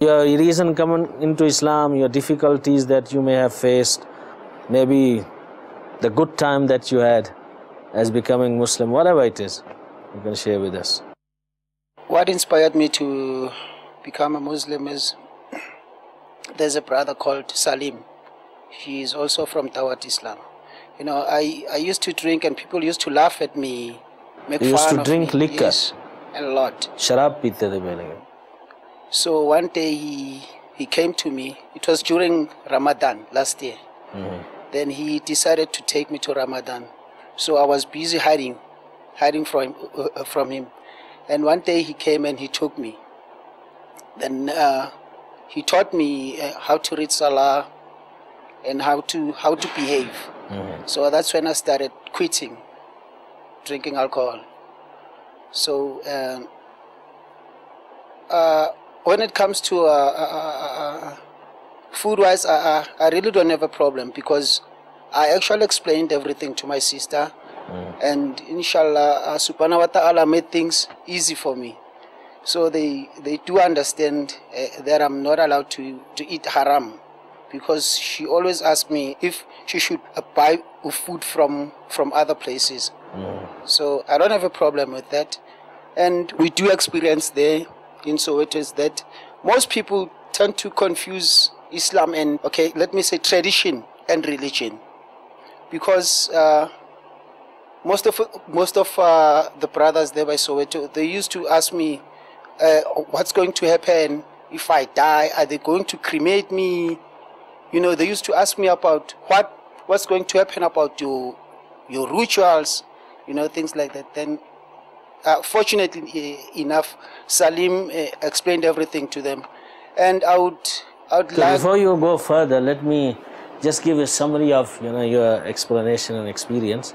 Your reason coming into Islam, your difficulties that you may have faced, maybe the good time that you had as becoming Muslim, whatever it is, you can share with us. What inspired me to become a Muslim is there's a brother called Salim. He is also from Dawat Islam. You know, I used to drink and people used to laugh at me, make fun of me. You used to drink liquor? Yes, a lot. Sharab peete the pehle. So one day he came to me. It was during Ramadan last year. Then he decided to take me to Ramadan. So I was busy hiding from him. And one day he came and he took me. Then he taught me how to read Salah and how to behave. So that's when I started quitting drinking alcohol. So when it comes to food-wise, I really don't have a problem because I actually explained everything to my sister. And inshallah, subhanahu wa ta'ala made things easy for me. So they do understand that I'm not allowed to eat haram because she always asks me if she should buy food from other places. So I don't have a problem with that. And we do experience there in Soweto is that most people tend to confuse Islam and, okay, let me say tradition and religion. Because most of the brothers there by Soweto, they used to ask me, what's going to happen if I die? Are they going to cremate me? You know, they used to ask me about what's going to happen about your rituals, you know, things like that. Then fortunately enough, Salim explained everything to them. And I would like... Before you go further, let me just give a summary of, you know, your explanation and experience.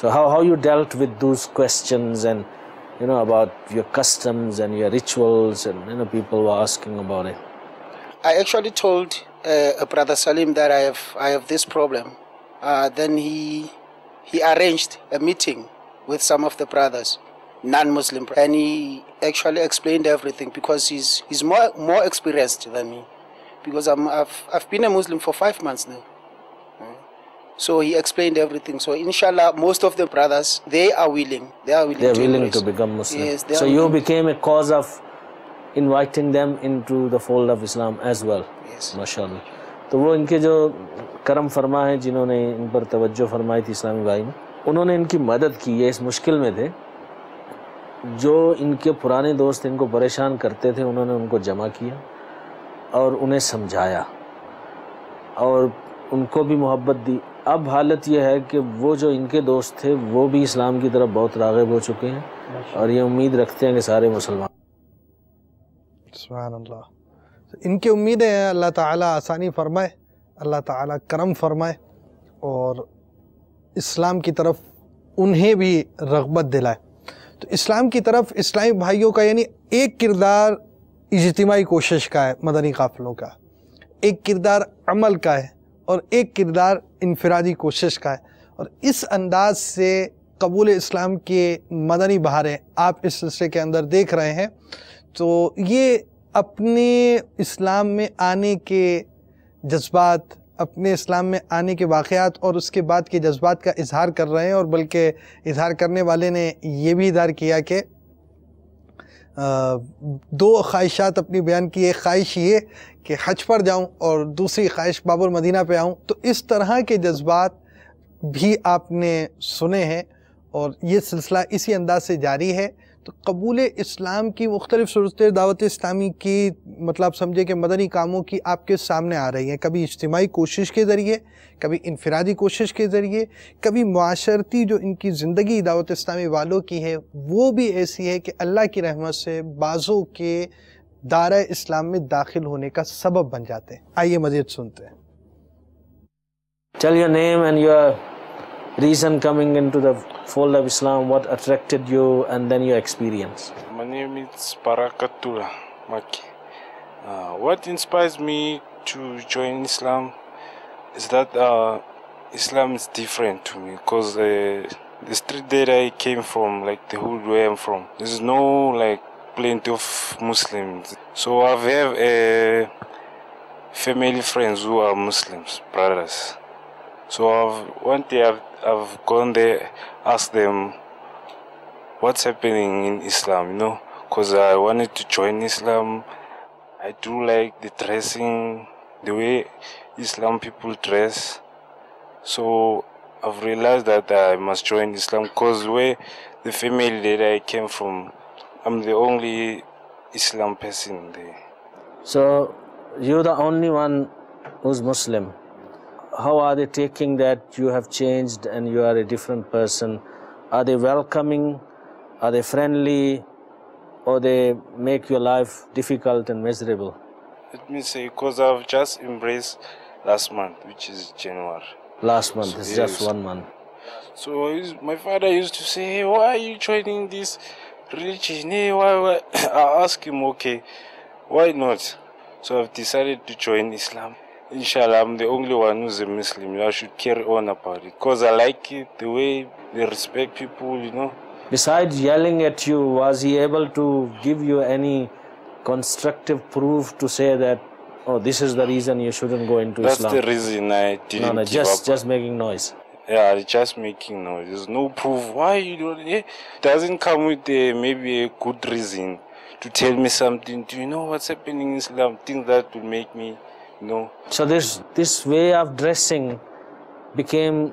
So how you dealt with those questions and you know about your customs and your rituals and you know people were asking about it. I actually told Brother Salim that I have this problem. Then he arranged a meeting with some of the brothers, non-Muslim, and he actually explained everything because he's more experienced than me. Because I've been a Muslim for 5 months now. So he explained everything. So inshallah, most of the brothers, they are willing. They are willing to become Muslim. Yes, so you became a cause of inviting them into the fold of Islam as well. Yes. MashaAllah. تو وہ ان کے جو کرم فرما ہیں جنہوں نے ان پر توجہ فرمائی تھی اسلامی بھائی نے، انہوں نے ان کی مدد کی. یہ اس مشکل میں تھے، جو ان کے پرانے دوست ان کو پریشان کرتے تھے، انہوں نے ان کو جمع کیا اور انہیں سمجھایا اور ان کو بھی محبت دی. اب حالت یہ ہے کہ وہ جو ان کے دوست تھے وہ بھی اسلام کی طرف بہت راغب ہو چکے ہیں اور یہ امید رکھتے ہیں کہ سارے مسلمان. سبحان اللہ. ان کی امیدیں ہیں اللہ تعالیٰ آسانی فرمائے، اللہ تعالیٰ کرم فرمائے اور اسلام کی طرف انہیں بھی رغبت دلائے. تو اسلام کی طرف اسلامی بھائیوں کا یعنی ایک کردار اجتماعی کوشش کا ہے، مدنی قافلوں کا ایک کردار عمل کا ہے اور ایک کردار انفرادی کوشش کا ہے. اور اس انداز سے قبول اسلام کے مدنی بہاریں آپ اس سلسلے کے اندر دیکھ رہے ہیں. تو یہ اپنے اسلام میں آنے کے جذبات، اپنے اسلام میں آنے کے واقعات اور اس کے بعد کے جذبات کا اظہار کر رہے ہیں. اور بلکہ اظہار کرنے والے نے یہ بھی اظہار کیا کہ 2 خواہشات اپنی بیان کی. ایک خواہش یہ کہ حج پر جاؤں اور دوسری خواہش باب المدینہ پہ آؤں. تو اس طرح کے جذبات بھی آپ نے سنے ہیں اور یہ سلسلہ اسی انداز سے جاری ہے. تو قبول اسلام کی مختلف صورتیں دعوت اسلامی کی مطلب سمجھے کہ مدنی کاموں کی آپ کے سامنے آ رہی ہیں، کبھی اجتماعی کوشش کے ذریعے، کبھی انفرادی کوشش کے ذریعے، کبھی معاشرتی جو ان کی زندگی دعوت اسلامی والوں کی ہے وہ بھی ایسی ہے کہ اللہ کی رحمت سے بعضوں کے دائرہ اسلام میں داخل ہونے کا سبب بن جاتے ہیں. آئیے مزید سنتے ہیں. Tell your name and your reason coming into the fold of Islam, what attracted you and then your experience. My name is Barakatullah Maki. What inspires me to join Islam is that Islam is different to me because the street that I came from, like the hood where I'm from, there's no like plenty of Muslims. So I have family friends who are Muslims, brothers. So one day I've gone there, asked them what's happening in Islam, you know, because I wanted to join Islam. I do like the dressing, the way Islam people dress. So I've realized that I must join Islam because where the family that I came from, I'm the only Islam person there. So you're the only one who's Muslim. How are they taking that you have changed and you are a different person? Are they welcoming? Are they friendly? Or they make your life difficult and miserable? Let me say, because I've just embraced last month, which is January. Last month, so it's just 1 month. So my father used to say, hey, why are you joining this religion? Hey, why? I asked him, okay, why not? So I've decided to join Islam. Inshallah, I'm the only one who's a Muslim. I should carry on about it because I like it, the way they respect people, you know. Besides yelling at you, was he able to give you any constructive proof to say that, oh, this is the reason you shouldn't go into Islam? That's the reason I didn't give up. Just making noise. Yeah, just making noise. There's no proof. Why you don't? It doesn't come with maybe a good reason to tell me something. Do you know what's happening in Islam? Things that will make me, you know. So this way of dressing became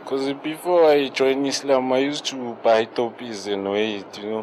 Because before I joined Islam, I used to buy topis and wear it, you know.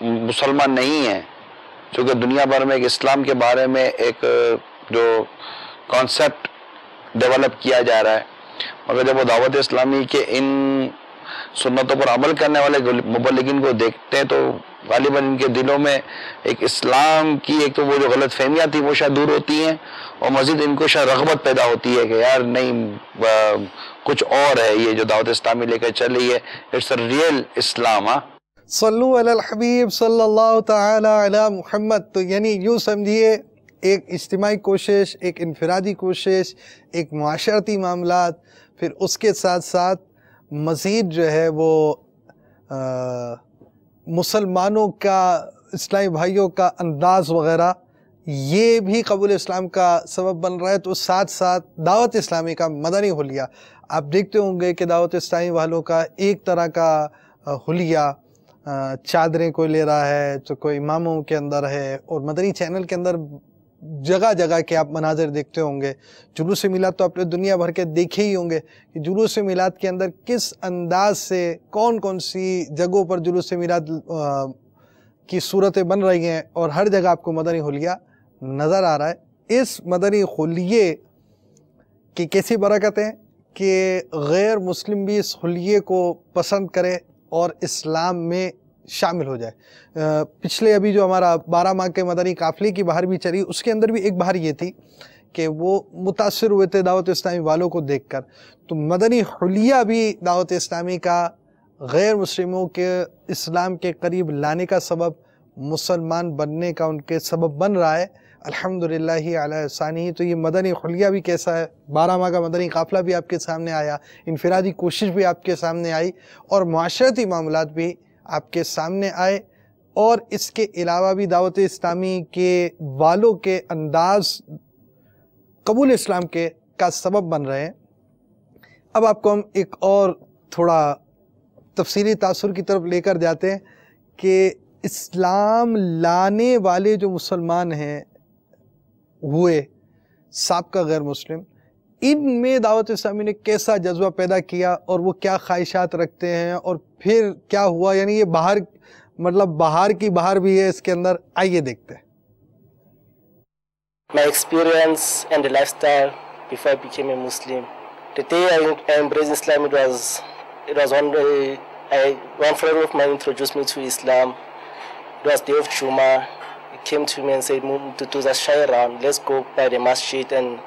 مسلمان نہیں ہیں، چونکہ دنیا بھر میں ایک اسلام کے بارے میں ایک جو کانسیپٹ ڈیولپ کیا جا رہا ہے، مگر جب وہ دعوت اسلامی کے ان سنتوں پر عمل کرنے والے مبلغین کو دیکھتے ہیں تو غالباً ان کے دلوں میں ایک اسلام کی ایک تو وہ جو غلط فہمیاں تھیں وہ شاید دور ہوتی ہیں، اور مزید ان کو شاید رغبت پیدا ہوتی ہے کہ یار نہیں، کچھ اور ہے یہ جو دعوت اسلامی لے کر چل رہی ہے، اٹس اے ریئل اسلام. صلو علی الحبیب صلی اللہ تعالی علی محمد. تو یعنی یوں سمجھیے ایک اجتماعی کوشش، ایک انفرادی کوشش، ایک معاشرتی معاملات، پھر اس کے ساتھ ساتھ مزید جو ہے وہ مسلمانوں کا، اسلامی بھائیوں کا انداز وغیرہ، یہ بھی قبول اسلام کا سبب بن رہا ہے. تو ساتھ ساتھ دعوت اسلامی کا مدنی حلیہ آپ دیکھتے ہوں گے کہ دعوت اسلامی والوں کا ایک طرح کا حلیہ چادریں کوئی لے رہا ہے تو کوئی اماموں کے اندر ہے، اور مدنی چینل کے اندر جگہ جگہ کے آپ مناظر دیکھتے ہوں گے. جلوس میلاد تو آپ نے دنیا بھر کے دیکھے ہی ہوں گے کہ جلوس میلاد کے اندر کس انداز سے کون کون سی جگہوں پر جلوس میلاد کی صورتیں بن رہی ہیں، اور ہر جگہ آپ کو مدنی حلیہ نظر آ رہا ہے. اس مدنی حلیے کی کیسی برکت ہے کہ غیر مسلم بھی اس حلیے کو پسند کرے اور اسلام میں شامل ہو جائے. پچھلے ابھی جو ہمارا 12 ماہ کے مدنی قافلے کی بہار بھی چلی، اس کے اندر بھی ایک بہار یہ تھی کہ وہ متاثر ہوئے تھے دعوت اسلامی والوں کو دیکھ کر. تو مدنی حلیہ بھی دعوت اسلامی کا غیر مسلموں کے اسلام کے قریب لانے کا سبب، مسلمان بننے کا ان کے سبب بن رہا ہے. الحمدللہ علی احسانہ. تو یہ مدنی حلیہ بھی کیسا ہے، 12 ماہ کا مدنی قافلہ بھی آپ کے سامنے آیا، انفرادی کوشش بھی آپ کے سامنے آئی، اور معاشرتی معاملات بھی آپ کے سامنے آئے، اور اس کے علاوہ بھی دعوت اسلامی کے والوں کے انداز قبول اسلام کے کا سبب بن رہے ہیں. اب آپ کو ہم ایک اور تھوڑا تفصیلی تاثر کی طرف لے کر جاتے ہیں کہ اسلام لانے والے جو مسلمان ہیں ہوئے سابقہ غیر مسلم، ان میں دعوت اسلامی نے کیسا جذبہ پیدا کیا اور وہ کیا خواہشات رکھتے ہیں، اور پھر کیا ہوا. یعنی یہ بہار، مطلب بہار کی بہار بھی ہے اس کے اندر. آئیے دیکھتے ہیں. My experience and the lifestyle before I became a Muslim. The day I embraced Islam, it was one friend of mine introduced me to Islam. It was day of Juma. He came to me and said, to just shy around, let's go by the masjid and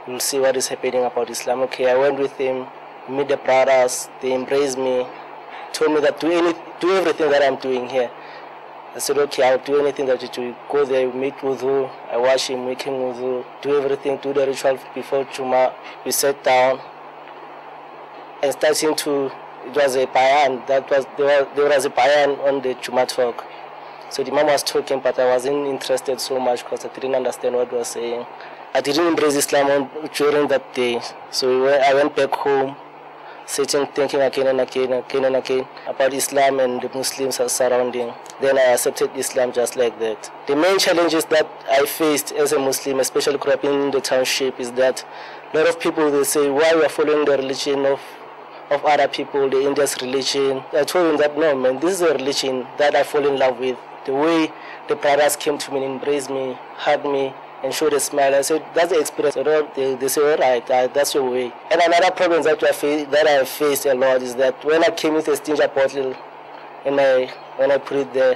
we'll see what is happening about Islam. Okay, I went with him, meet the brothers, they embraced me, told me that do everything that I'm doing here. I said, okay, I'll do anything that you do. Go there, meet wudu, I wash him, make him wudu, do everything, do the ritual before Juma. We sat down and starting to, it was a bayan, there was a bayan on the Juma talk. So the Imam was talking, but I wasn't interested so much because I didn't understand what he was saying. I didn't embrace Islam during that day. So I went back home, sitting, thinking again and again about Islam and the Muslims surrounding. Then I accepted Islam just like that. The main challenges that I faced as a Muslim, especially growing up in the township, is that a lot of people, they say, why you are following the religion of other people, the India's religion. I told them that, no, man, this is a religion that I fall in love with. The way the brothers came to me and embraced me, hugged me, and showed a smile. I said, that's the experience. They say, all right, that's your way. And another problem that I faced a lot is that when I came with a Stinger bottle, and when I put it there,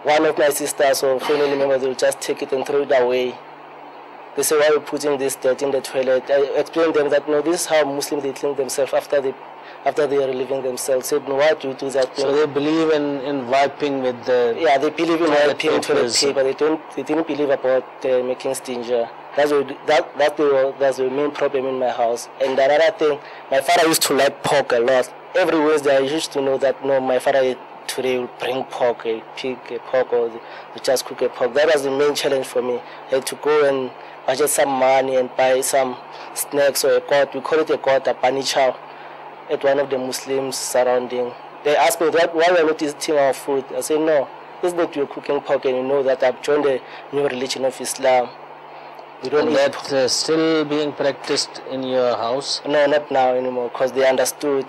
one of my sisters or family members will just take it and throw it away. They say, why are you putting this dirt in the toilet? I explained to them that, no, this is how Muslims they clean themselves after they are relieving themselves. Said, no, why do you do that? So they believe in wiping with the... Yeah, they believe in wiping toilet paper. They didn't believe about making Stinger. That's the main problem in my house. And another thing, my father used to like pork a lot. Every Wednesday I used to know that, no, my father today will bring pork, a pig, a pork, or just cook a pork. That was the main challenge for me. I had to go and budget some money and buy some snacks or a goat. We call it a goat, a panichao, at one of the Muslims surrounding. They asked me, why we are not eating our food? I said, no, it's not you're cooking pork and you know that I've joined the new religion of Islam. We don't eat pork. That's still being practiced in your house? No, not now anymore, because they understood.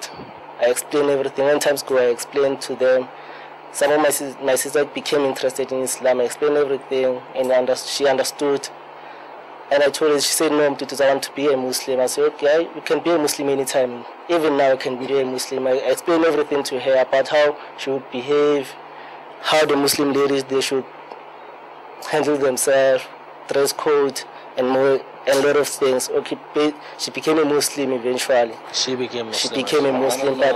I explained everything. When times go, I explained to them. some of my sister became interested in Islam. I explained everything, and she understood. And I told her, she said, no, Mtutu, I want to be a Muslim. I said, okay, you can be a Muslim anytime. Even now, I can be a Muslim. I explained everything to her about how she would behave, how the Muslim ladies, they should handle themselves, dress code, and more, a lot of things. Okay, she became a Muslim eventually. She became Muslim. She became a Muslim. But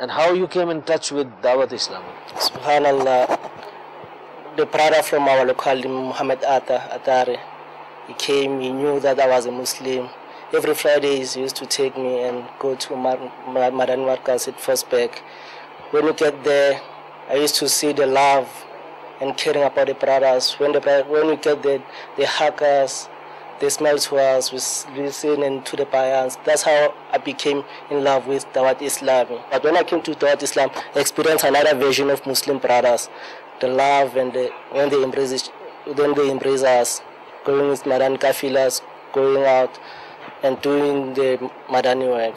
And how you came in touch with Dawat Islami? Subhanallah, the brother from our locality, Muhammad Atare, he came, he knew that I was a Muslim. Every Friday he used to take me and go to Madani Markaz at Firstberg. When we get there, I used to see the love and caring about the brothers. When we get there, they hug us, they smile to us, we listen to the bayans. That's how I became in love with Dawat Islami. But when I came to Dawat Islam, I experienced another version of Muslim brothers. The love and when they embrace us, going with Madani Kafilas, going out and doing the Madani work.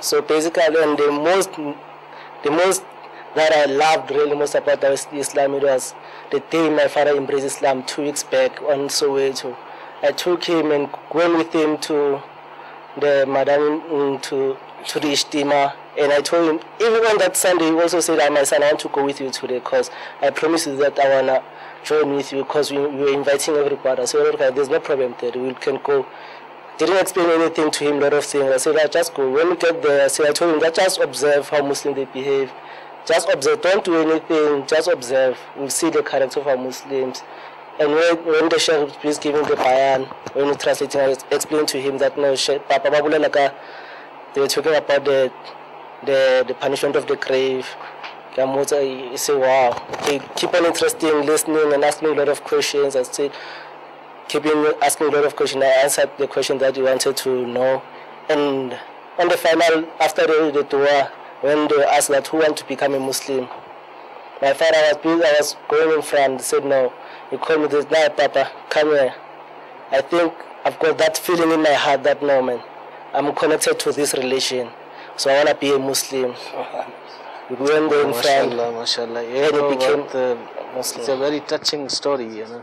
So basically, and the most that I loved really most about Islam, it was the day my father embraced Islam 2 weeks back on Soweto. I took him and went with him to the Madani to the Ijtima, and I told him, even on that Sunday, he also said, my son, I want to go with you today because I promise you that I want to join with you because we were inviting everybody. I said, okay, there's no problem there, we can go. Didn't explain anything to him, a lot of things. I said, I just go. When we get there, I told him that just observe how Muslims they behave. Just observe, don't do anything, just observe. We'll see the character of our Muslims. And when the Sheikh is giving the bayan, when we translating, I explained to him that no, Papa Babula Laka, they were talking about the punishment of the grave. He said, wow. They keep on interesting, listening and asking a lot of questions. I said, asking a lot of questions. I answered the question that you wanted to know. And on the final, after the dua, when they asked that who want to become a Muslim, my father was going in front, said no. He called me this, no, Papa, come here. I think I've got that feeling in my heart that moment. I'm connected to this religion, so I want to be a Muslim. We went there in front, MashaAllah. and he became Muslim. It's a very touching story, you know.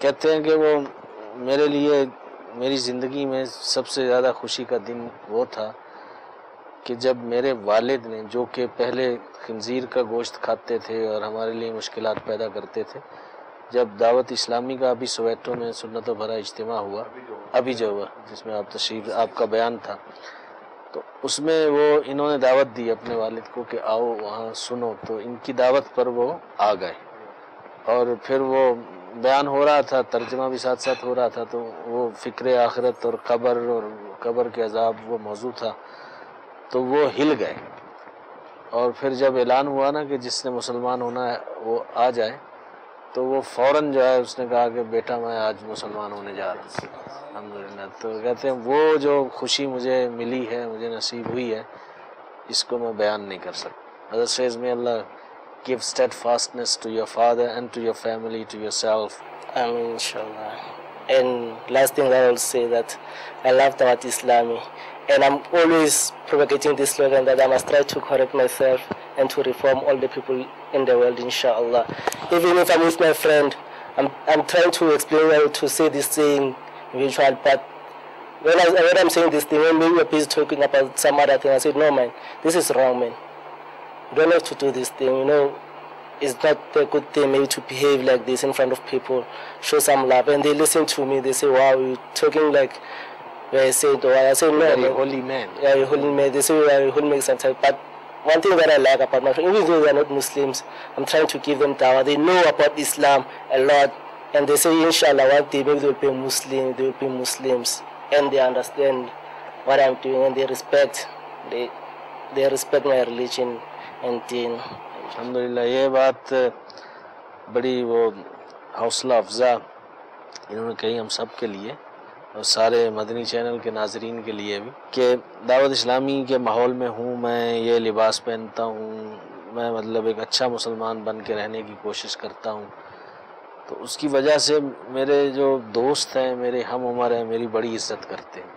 کہتے ہیں کہ وہ میرے لیے میری زندگی میں سب سے زیادہ خوشی کا دن وہ تھا کہ جب میرے والد نے، جو کہ پہلے خنزیر کا گوشت کھاتے تھے اور ہمارے لیے مشکلات پیدا کرتے تھے، جب دعوت اسلامی کا ابھی سویٹو میں سنت و بھرا اجتماع ہوا، ابھی جو ہوا جس میں آپ کا بیان تھا، تو اس میں وہ انہوں نے دعوت دی اپنے والد کو کہ آؤ وہاں سنو، تو ان کی دعوت پر وہ آ گئے اور پھر وہ بیان ہو رہا تھا، ترجمہ بھی ساتھ ساتھ ہو رہا تھا، تو وہ فکر آخرت اور قبر کے عذاب وہ موضوع تھا، تو وہ ہل گئے۔ اور پھر جب اعلان ہوا نا کہ جس نے مسلمان ہونا ہے وہ آ جائے، تو وہ فوراً جو ہے اس نے کہا کہ بیٹا میں آج مسلمان ہونے جا رہا ہوں الحمدللہ۔ تو کہتے ہیں وہ جو خوشی مجھے ملی ہے، مجھے نصیب ہوئی ہے، اس کو میں بیان نہیں کر سکتا۔ حضرت says may Allah give steadfastness to your father and to your family, to yourself. Inshallah. And last thing I will say that I love Dawat Islami, and I'm always propagating this slogan that I must try to correct myself and to reform all the people in the world, inshallah. Even if I'm with my friend, I'm trying to explain how to say this thing visual, but when I'm saying this thing, when maybe we're busy talking about some other thing, I said, no man, this is wrong, man. You don't have to do this thing, you know. It's not a good thing maybe to behave like this in front of people, show some love. And they listen to me, they say, wow, you're talking like I said, oh, I say, no, Very holy man. Yeah, you're holy man. They say you are a holy man sometimes. But one thing that I like about my friends, even though they are not Muslims, I'm trying to give them dawah. They know about Islam a lot. And they say, inshallah, one day maybe they will be Muslim, they will be Muslims. And they understand what I'm doing, and they respect my religion and deen. الحمدللہ یہ بات بڑی وہ حوصلہ افزا انہوں نے کہی ہم سب کے لیے اور سارے مدنی چینل کے ناظرین کے لیے بھی، کہ دعوت اسلامی کے ماحول میں ہوں، میں یہ لباس پہنتا ہوں، میں مطلب ایک اچھا مسلمان بن کے رہنے کی کوشش کرتا ہوں، تو اس کی وجہ سے میرے جو دوست ہیں، میرے ہم عمر ہیں، میری بڑی عزت کرتے ہیں۔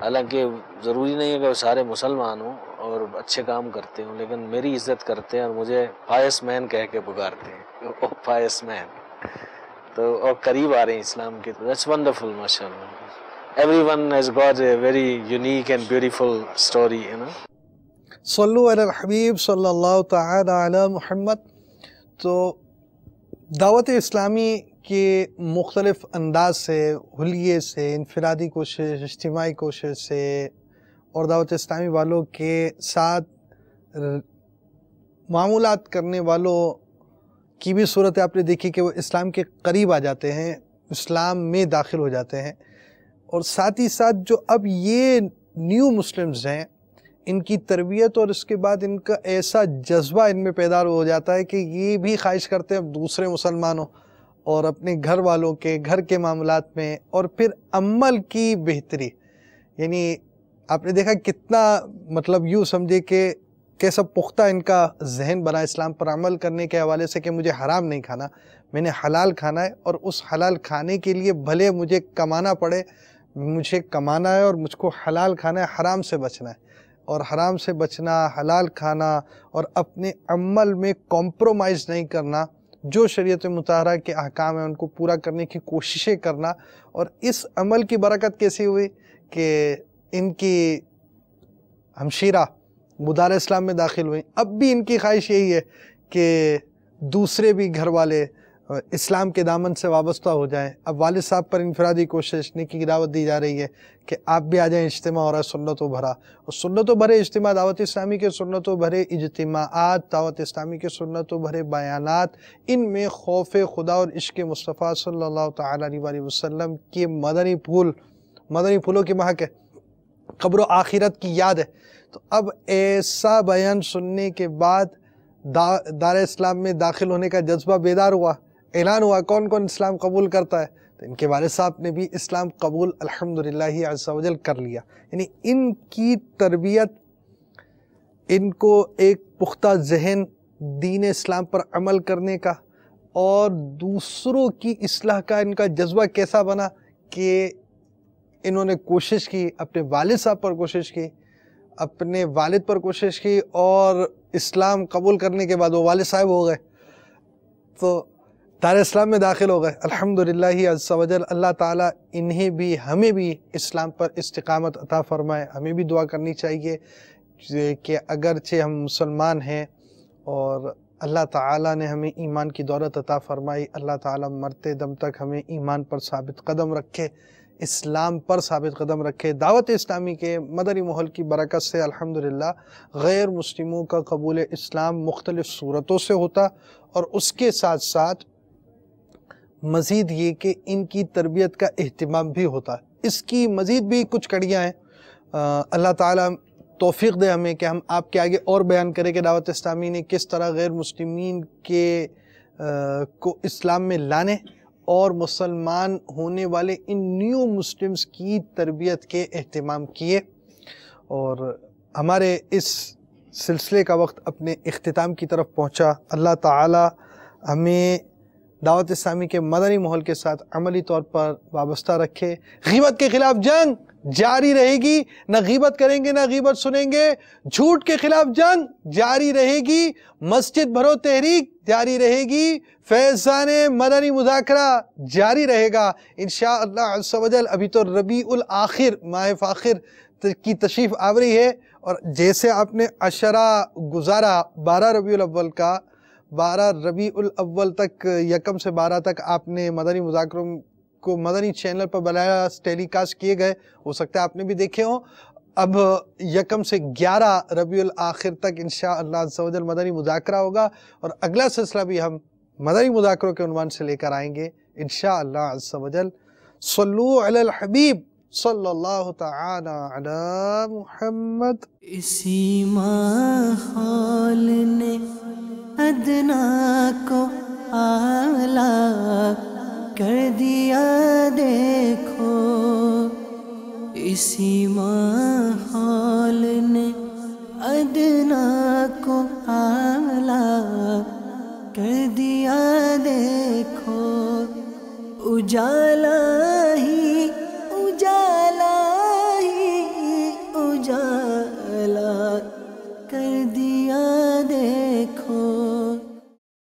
حالانکہ ضروری نہیں ہے کہ وہ سارے مسلمان ہوں اور اچھے کام کرتے ہوں، لیکن میری عزت کرتے ہیں اور مجھے پائس مین کہہ کے پکارتے ہیں، او پائس مین، تو اور قریب آ رہے ہیں اسلام کے۔ That's wonderful, mashallah. Everyone has got a very unique and beautiful story, you know. صلو علی الحبیب صلی اللہ تعالی علی محمد۔ تو دعوت اسلامی کے مختلف انداز سے، حلیے سے، انفرادی کوشش، اجتماعی کوشش سے، اور دعوت اسلامی والوں کے ساتھ معاملات کرنے والوں کی بھی صورت آپ نے دیکھی کہ وہ اسلام کے قریب آ جاتے ہیں، اسلام میں داخل ہو جاتے ہیں، اور ساتھ ہی ساتھ جو اب یہ نیو مسلمز ہیں ان کی تربیت اور اس کے بعد ان کا ایسا جذبہ ان میں پیدا ہو جاتا ہے کہ یہ بھی خواہش کرتے ہیں اب دوسرے مسلمانوں اور اپنے گھر والوں کے گھر کے معاملات میں، اور پھر عمل کی بہتری۔ یعنی آپ نے دیکھا کتنا مطلب یوں سمجھے کہ کیسا پختہ ان کا ذہن بنا اسلام پر عمل کرنے کے حوالے سے کہ مجھے حرام نہیں کھانا، میں نے حلال کھانا ہے، اور اس حلال کھانے کے لیے بھلے مجھے کمانا پڑے، مجھے کمانا ہے اور مجھ کو حلال کھانا ہے، حرام سے بچنا ہے، اور حرام سے بچنا، حلال کھانا، اور اپنے عمل میں کمپرومائز نہیں کرنا، جو شریعت مطہرہ کے احکام ہیں ان کو پورا کرنے کی کوششیں کرنا۔ اور اس عمل کی برکت کیسی ہوئی کہ ان کی ہمشیرہ مدار اسلام میں داخل ہوئیں۔ اب بھی ان کی خواہش یہی ہے کہ دوسرے بھی گھر والے اسلام کے دامن سے وابستہ ہو جائیں۔ اب والد صاحب پر انفرادی کوشش، نیکی کی دعوت دی جا رہی ہے کہ آپ بھی آ جائیں، اجتماع ہو رہا ہے سنت و بھرا، اور سنت و بھرے اجتماع، دعوت اسلامی کے سنت و بھرے اجتماعات، دعوت اسلامی کے سنت و بھرے بیانات، ان میں خوف خدا اور عشق مصطفیٰ صلی اللہ تعالی علیہ وسلم کے مدنی پھولوں کی مہک ہے، قبر و آخرت کی یاد ہے۔ تو اب ایسا بیان سننے کے بعد دار اسلام میں داخل ہونے کا جذبہ بیدار ہوا، اعلان ہوا کون کون اسلام قبول کرتا ہے، تو ان کے والد صاحب نے بھی اسلام قبول الحمدللہ عز و جل کر لیا۔ یعنی ان کی تربیت، ان کو ایک پختہ ذہن دین اسلام پر عمل کرنے کا اور دوسروں کی اصلاح کا ان کا جذبہ کیسا بنا کہ انہوں نے کوشش کی، اپنے والد صاحب پر کوشش کی، اپنے والد پر کوشش کی، اور اسلام قبول کرنے کے بعد وہ والد صاحب ہو گئے۔ تو دار اسلام میں داخل ہو گئے، الحمدللہ عز و جل اللہ تعالیٰ انہیں بھی ہمیں بھی اسلام پر استقامت عطا فرمائے۔ ہمیں بھی دعا کرنی چاہیے کہ اگرچہ ہم مسلمان ہیں اور اللہ تعالیٰ نے ہمیں ایمان کی دولت عطا فرمائی، اللہ تعالیٰ مرتے دم تک ہمیں ایمان پر ثابت قدم رکھے، اسلام پر ثابت قدم رکھے۔ دعوت اسلامی کے مدنی ماحول کی برکت سے الحمدللہ غیر مسلموں کا قبول اسلام مختلف صورتوں سے ہوتا، اور اس کے ساتھ ساتھ مزید یہ کہ ان کی تربیت کا اہتمام بھی ہوتا ہے۔ اس کی مزید بھی کچھ کڑیاں ہیں، اللہ تعالیٰ توفیق دے ہمیں کہ ہم آپ کے آگے اور بیان کریں کہ دعوت اسلامی نے کس طرح غیر مسلمین کو اسلام میں لانے اور مسلمان ہونے والے ان نیو مسلمز کی تربیت کے اہتمام کیے۔ اور ہمارے اس سلسلے کا وقت اپنے اختتام کی طرف پہنچا۔ اللہ تعالی ہمیں دعوت اسلامی کے مدنی ماحول کے ساتھ عملی طور پر وابستہ رکھے۔ غیبت کے خلاف جنگ جاری رہے گی، نہ غیبت کریں گے نہ غیبت سنیں گے۔ جھوٹ کے خلاف جنگ جاری رہے گی، مسجد بھرو تحریک جاری رہے گی، فیضان مدنی مذاکرہ جاری رہے گا انشاءاللہ عز و جل۔ ابھی تو ربیع الاخر ماہ فاخر کی تشریف آوری ہے، اور جیسے آپ نے عشرہ گزارا 12 ربیع الاول کا، 12 ربیع الاول تک، یکم سے 12 تک آپ نے مدنی مذاکروں کو مدنی چینل پر بلایا ٹیلی کاسٹ کیے گئے، ہو سکتا ہے آپ نے بھی دیکھے ہوں۔ اب یکم سے 11 ربیع الاخر تک انشاءاللہ عز و جل مدنی مذاکرہ ہوگا، اور اگلا سلسلہ بھی ہم مدنی مذاکروں کے عنوان سے لے کر آئیں گے انشاءاللہ عز و جل۔ صلو علی الحبیب صلی اللہ تعالی علی محمد۔ اسی ماحول نے ادنا کو اعلیٰ کر دیا دیکھو، اسی ماحول نے ادنا کو اعلیٰ کر دیا دیکھو، اجالا ہی اجالا ہی اجالا کر دیا